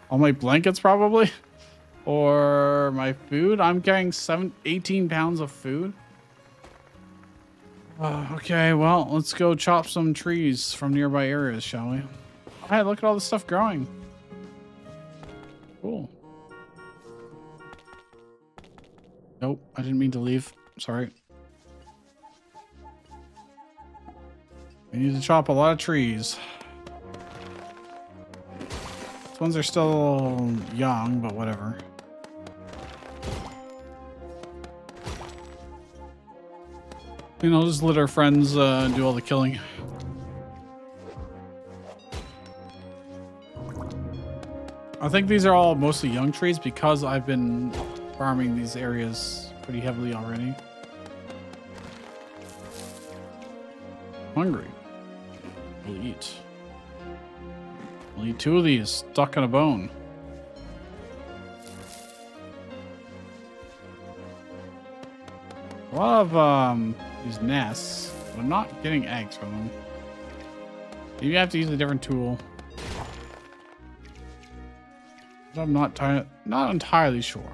All my blankets probably, or my food. I'm carrying 18 pounds of food. Okay, well, let's go chop some trees from nearby areas, shall we? Oh, hey, look at all this stuff growing. Cool. Nope, I didn't mean to leave. Sorry. We need to chop a lot of trees. These ones are still young, but whatever. You know, just let our friends do all the killing. I think these are all mostly young trees because I've been farming these areas pretty heavily already. Hungry. We'll eat. We'll eat 2 of these stuck in a bone. A lot of these nests, but I'm not getting eggs from them. Maybe I have to use a different tool. But I'm not entirely sure.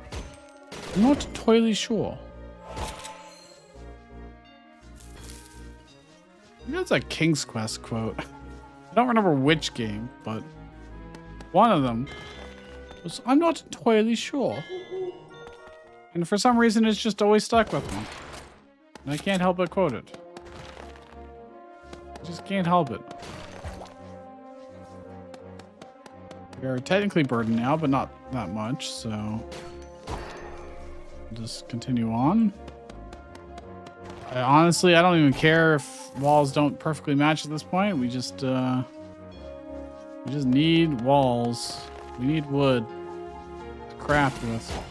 I'm not entirely sure. Maybe that's a King's Quest quote. I don't remember which game, but one of them was, I'm not entirely sure. And for some reason, it's just always stuck with me. And I can't help but quote it. I just can't help it. We are technically burdened now, but not that much, so I'll just continue on. Honestly, I don't even care if walls don't perfectly match at this point. We just need walls. We need wood to craft with.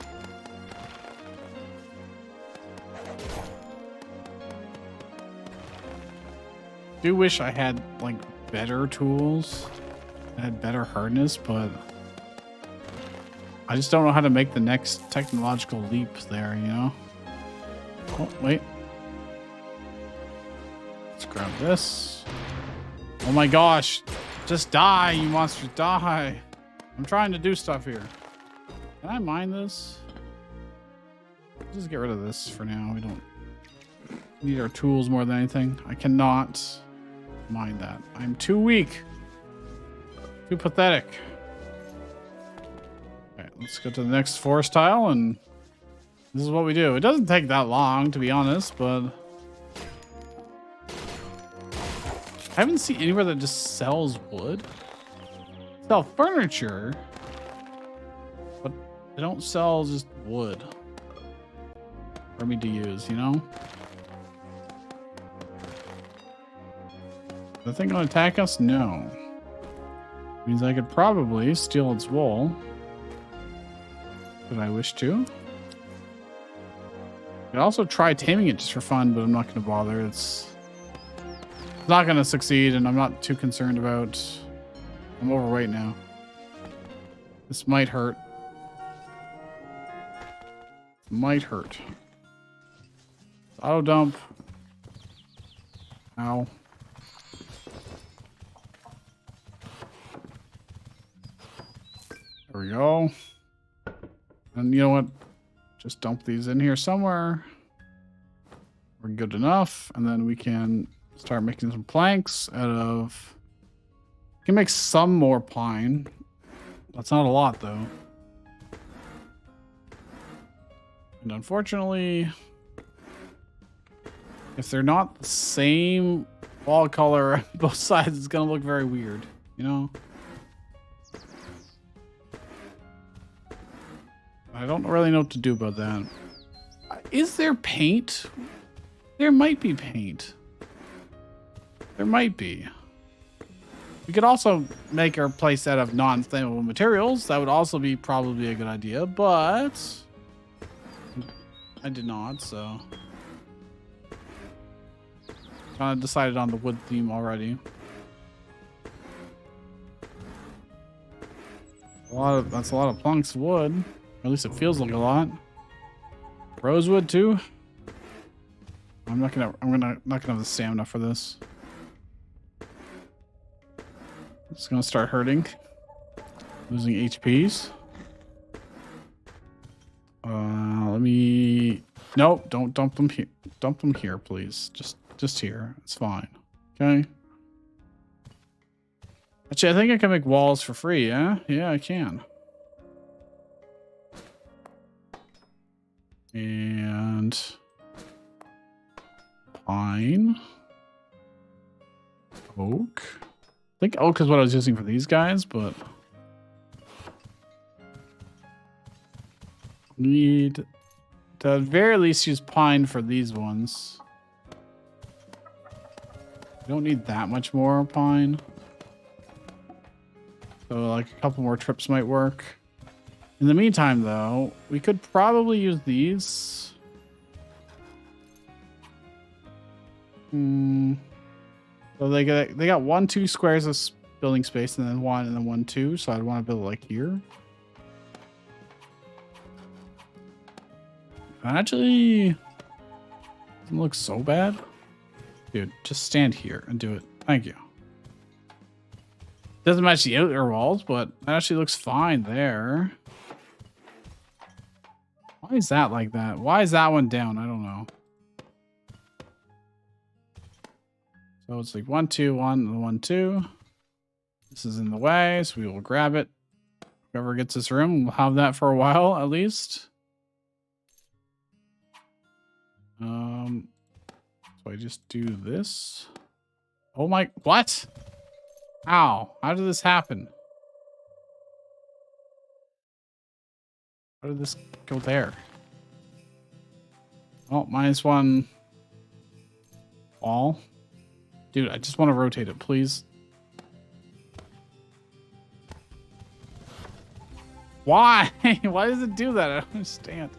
I do wish I had like better tools that had better hardness, but I just don't know how to make the next technological leap there, you know? Oh, wait. Let's grab this. Oh my gosh. Just die, you monsters, die. I'm trying to do stuff here. Can I mine this? Let's just get rid of this for now. We don't need our tools more than anything. I cannot mine that. I'm too weak. Too pathetic. Okay, let's go to the next forest tile, and this is what we do. It doesn't take that long, to be honest, but I haven't seen anywhere that just sells wood. Sell furniture, but they don't sell just wood for me to use, you know? Is the thing gonna attack us? No. Means I could probably steal its wool. Could I wish to? I could also try taming it just for fun, but I'm not gonna bother. It's not gonna succeed, and I'm not too concerned about. I'm overweight now. This might hurt. Might hurt. Auto dump. Ow. There we go. And you know what? Just dump these in here somewhere. We're good enough. And then we can start making some planks out of... We can make some more pine. That's not a lot, though. And unfortunately, if they're not the same wall color on both sides, it's going to look very weird, you know? I don't really know what to do about that. Is there paint? There might be paint. There might be. We could also make our place out of non-flammable materials. That would also be probably a good idea, but I did not, so kind of decided on the wood theme already. That's a lot of planks of wood. Or at least it feels like a lot. Rosewood too. I'm not gonna have the stamina for this. It's gonna start hurting. Losing HPs. Let me. Nope, don't dump them here. Dump them here, please. Just here. It's fine. Okay. Actually, I think I can make walls for free. Yeah, yeah, I can. And pine, oak. I think oak is what I was using for these guys, but need to at the very least use pine for these ones. I don't need that much more pine. So like a couple more trips might work. In the meantime, though, we could probably use these. So they got 1, 2 squares of building space, and then 1, and then 1, 2. So I'd want to build it like here. Actually, doesn't look so bad. Dude, just stand here and do it. Thank you. Doesn't match the outer walls, but that actually looks fine there. Why is that like that? Why is that one down? I don't know. So it's like 1, 2, 1, and 1, 2. This is in the way, so we will grab it. Whoever gets this room will have that for a while at least. So I just do this. Oh my, what? How did this happen? How did this go there? Oh, -1 wall. Dude, I just want to rotate it, please. Why? Why does it do that? I don't understand.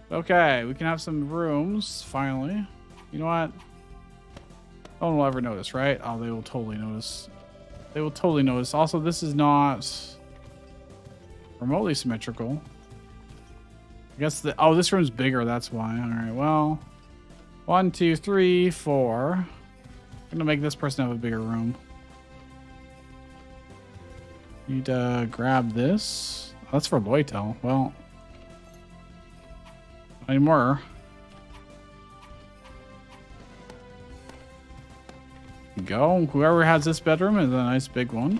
Okay, we can have some rooms, finally. You know what? No one will ever notice, right? Oh, they will totally notice. They will totally notice. Also, this is not remotely symmetrical. I guess this room's bigger, that's why. All right, well, 1, 2, 3, 4. I'm gonna make this person have a bigger room. Need to grab this. Oh, that's for Loytel. Well, not anymore. Go. Whoever has this bedroom is a nice big one.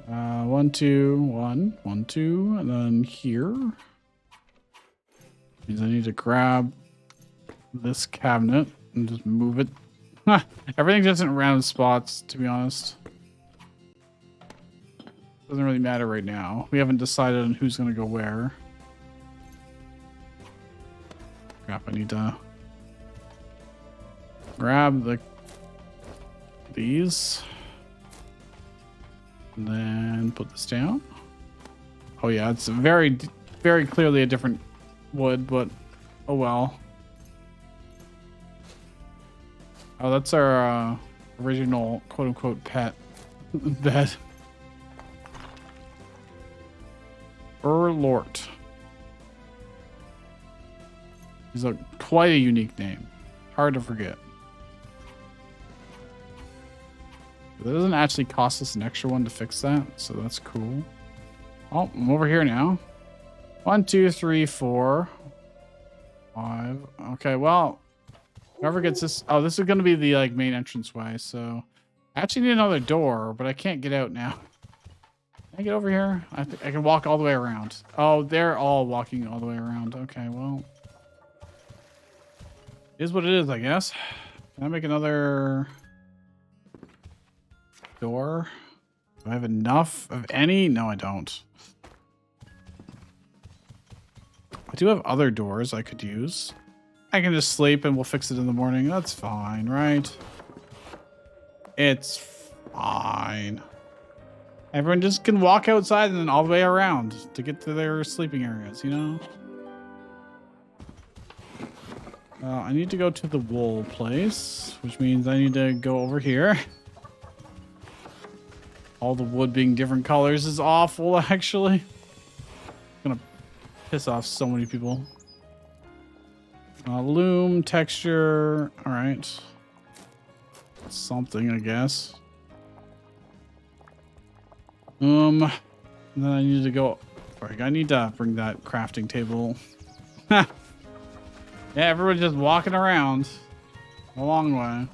1, 2, 1, 1, 2, and then here. Means I need to grab this cabinet and just move it. Everything's just in random spots, to be honest. Doesn't really matter right now. We haven't decided on who's gonna go where. Crap, I need to grab these. And then put this down. Oh yeah, it's very, very clearly a different wood, but oh well. Oh, that's our original quote-unquote pet bed. Lort. He's quite a unique name. Hard to forget. That doesn't actually cost us an extra one to fix that, so that's cool. Oh, I'm over here now. 1, 2, 3, 4, 5. Okay, well, whoever gets this. Oh, this is going to be the main entranceway. So I actually need another door, but I can't get out now. Can I get over here? I think I can walk all the way around. Oh, they're all walking all the way around. Okay, well, it is what it is, I guess. Can I make another door? Do I have enough of any? No, I don't. I do have other doors I could use. I can just sleep and we'll fix it in the morning. That's fine, right? It's fine. Everyone just can walk outside and then all the way around to get to their sleeping areas, you know? I need to go to the wool place, which means I need to go over here. All the wood being different colors is awful, actually. I'm gonna piss off so many people. Loom, texture. All right. Something, I guess. Then I need to go. I need to bring that crafting table. Yeah, everybody's just walking around a long way.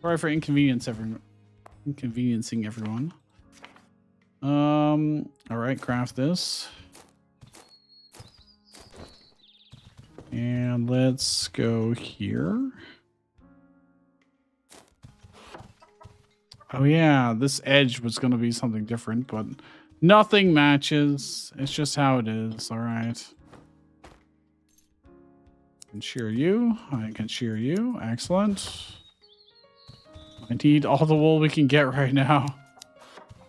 Sorry for inconveniencing everyone. All right, craft this. And let's go here. Oh yeah, this edge was going to be something different, but nothing matches. It's just how it is. All right. I can shear you. I can shear you. Excellent. I need all the wool we can get right now.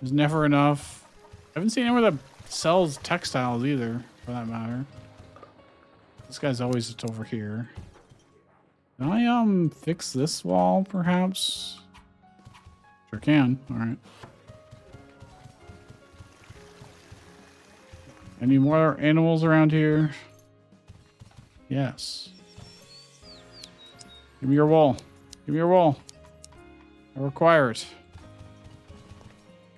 There's never enough. I haven't seen anywhere that sells textiles either, for that matter. This guy's always just over here. Can I fix this wall perhaps? Sure can. All right. Any more animals around here? Yes. Give me your wool. Give me your wool. I require it.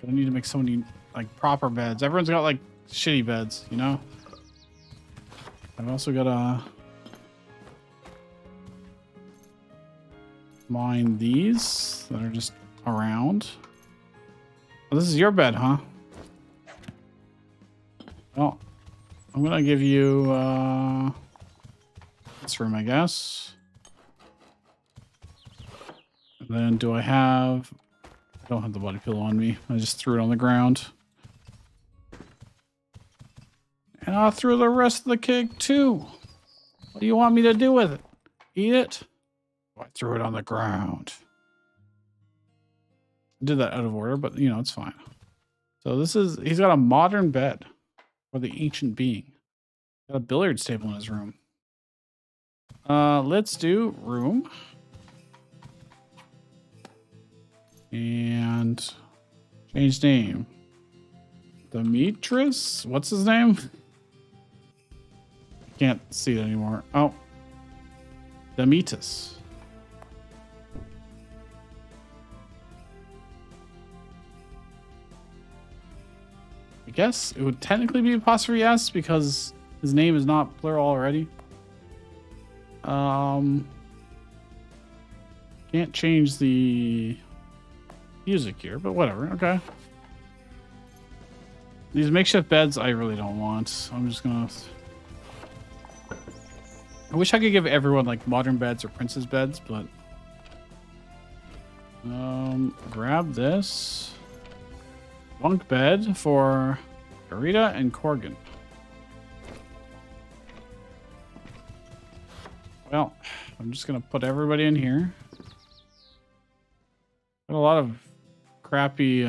Gonna need to make so many like proper beds. Everyone's got like shitty beds, you know? I've also got to mine these that are just around. Oh, this is your bed, huh? Well, I'm gonna give you this room, I guess. And then do I have... I don't have the body pillow on me. I just threw it on the ground. And I threw the rest of the cake too. What do you want me to do with it? Eat it? I threw it on the ground. I did that out of order, but you know, it's fine. So this is, he's got a modern bed for the ancient being. Got a billiards table in his room. Let's do room. And change name. Demetrius? What's his name? Can't see it anymore. Oh. Demetrius. I guess it would technically be apostrophe S because his name is not plural already. Can't change the music here, but whatever. Okay. These makeshift beds I really don't want. I'm just gonna... I wish I could give everyone like modern beds or princess beds, but grab this bunk bed for Garita and Corgan. Well, I'm just gonna put everybody in here. Got a lot of crappy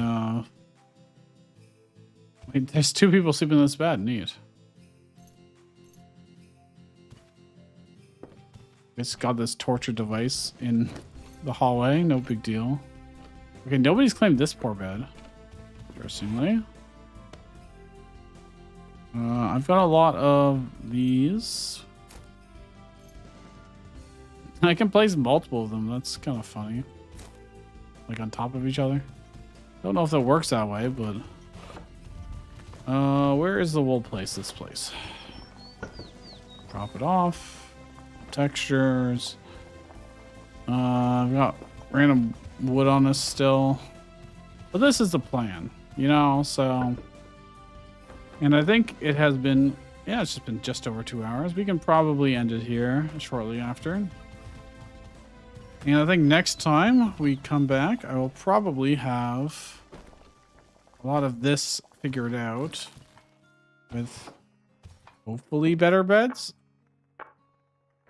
wait, there's 2 people sleeping in this bed. Neat. It's got this torture device in the hallway. No big deal. Okay, nobody's claimed this poor bed. Interestingly. I've got a lot of these. I can place multiple of them. That's kind of funny. Like on top of each other. Don't know if that works that way, but... where is the wool place? This place. Drop it off. Textures. I've got random wood on this still. But this is the plan, you know, so... And I think it has been... Yeah, it's just been just over 2 hours. We can probably end it here shortly after. And I think next time we come back, I will probably have a lot of this figured out with hopefully better beds.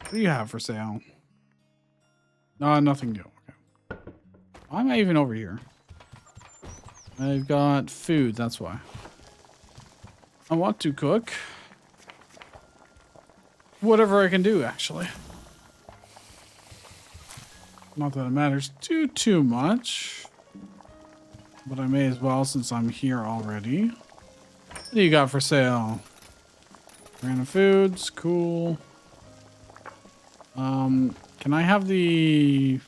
What do you have for sale? No, nothing new. Okay. Why am I even over here? I've got food, that's why. I want to cook whatever I can do, actually. Not that it matters too much. But I may as well since I'm here already. What do you got for sale? Random foods, cool. Can I have the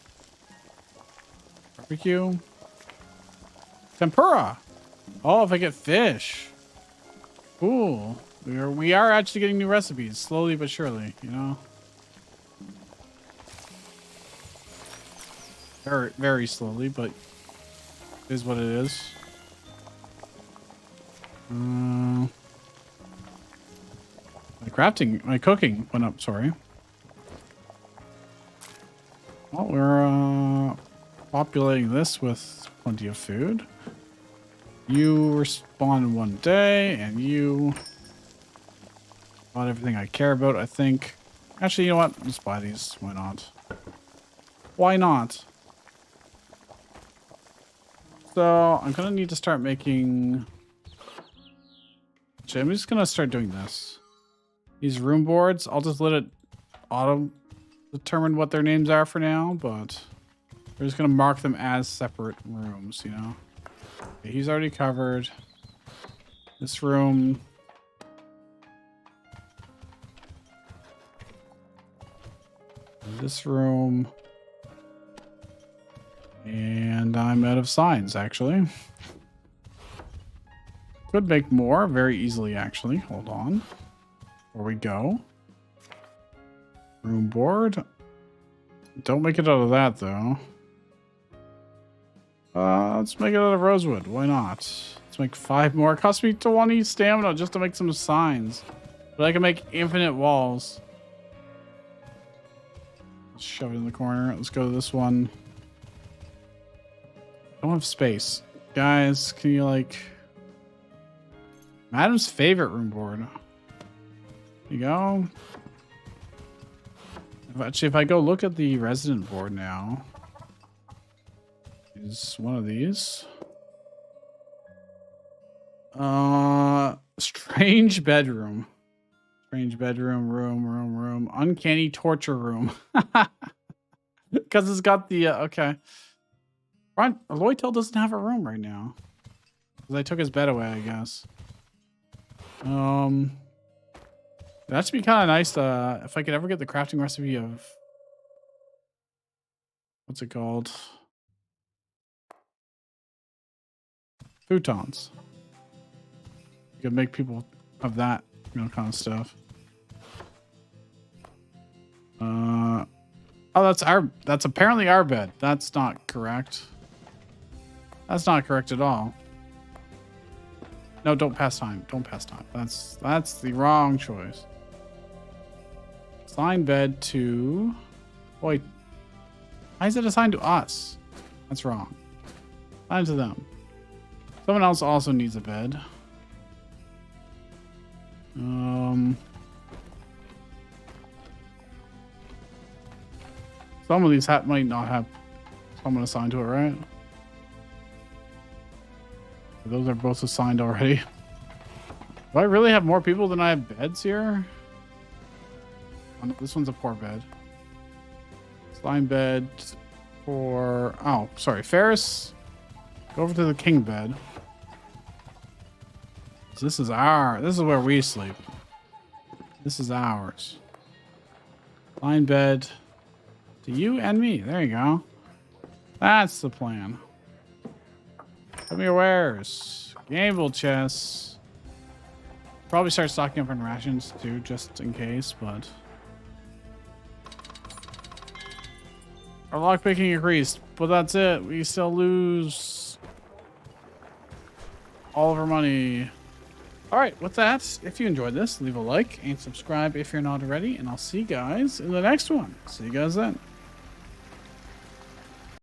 barbecue? Tempura. Oh, if I get fish. Cool. We are actually getting new recipes, slowly but surely, you know? Very, very slowly, but it is what it is. My cooking went up, sorry. Well, we're populating this with plenty of food. You respawn in one day, and you bought everything I care about, I think. Actually, you know what? Let's buy these. Why not? Why not? So, I'm gonna need to start making... Actually, I'm just gonna start doing this. These room boards, I'll just let it auto-determine what their names are for now, but we're just gonna mark them as separate rooms, you know? Okay, he's already covered. This room... This room... And I'm out of signs, actually. Could make more very easily, actually. Hold on. Before we go. Room board. Don't make it out of that, though. Let's make it out of rosewood. Why not? Let's make 5 more. It cost me 20 stamina just to make some signs. But I can make infinite walls. Let's shove it in the corner. Let's go to this one. I don't have space. Guys, can you like... Madam's favorite room board. There you go. Actually, if I go look at the resident board now, is one of these. Strange bedroom. Strange bedroom, room. Uncanny torture room. Because it's got the, okay. Lloydtail doesn't have a room right now. Because I took his bed away, I guess. That should be kind of nice if I could ever get the crafting recipe of... What's it called? Futons. You could make people of that, you know, kind of stuff. Oh, that's apparently our bed. That's not correct. That's not correct at all. No, don't pass time. Don't pass time. That's the wrong choice. Assign bed to... Wait. Why is it assigned to us? That's wrong. Assign to them. Someone else also needs a bed. Some of these might not have someone assigned to it, right? Those are both assigned already. Do I really have more people than I have beds here? Oh, no, this one's a poor bed. Slime bed for... Oh, sorry. Ferris, go over to the king bed. This is where we sleep. This is ours. Line bed to you and me. There you go. That's the plan. Come your wares. Gamble chests. Probably start stocking up on rations too, just in case, but... Our lockpicking increased, but that's it. We still lose all of our money. Alright, with that, if you enjoyed this, leave a like and subscribe if you're not already, and I'll see you guys in the next one. See you guys then.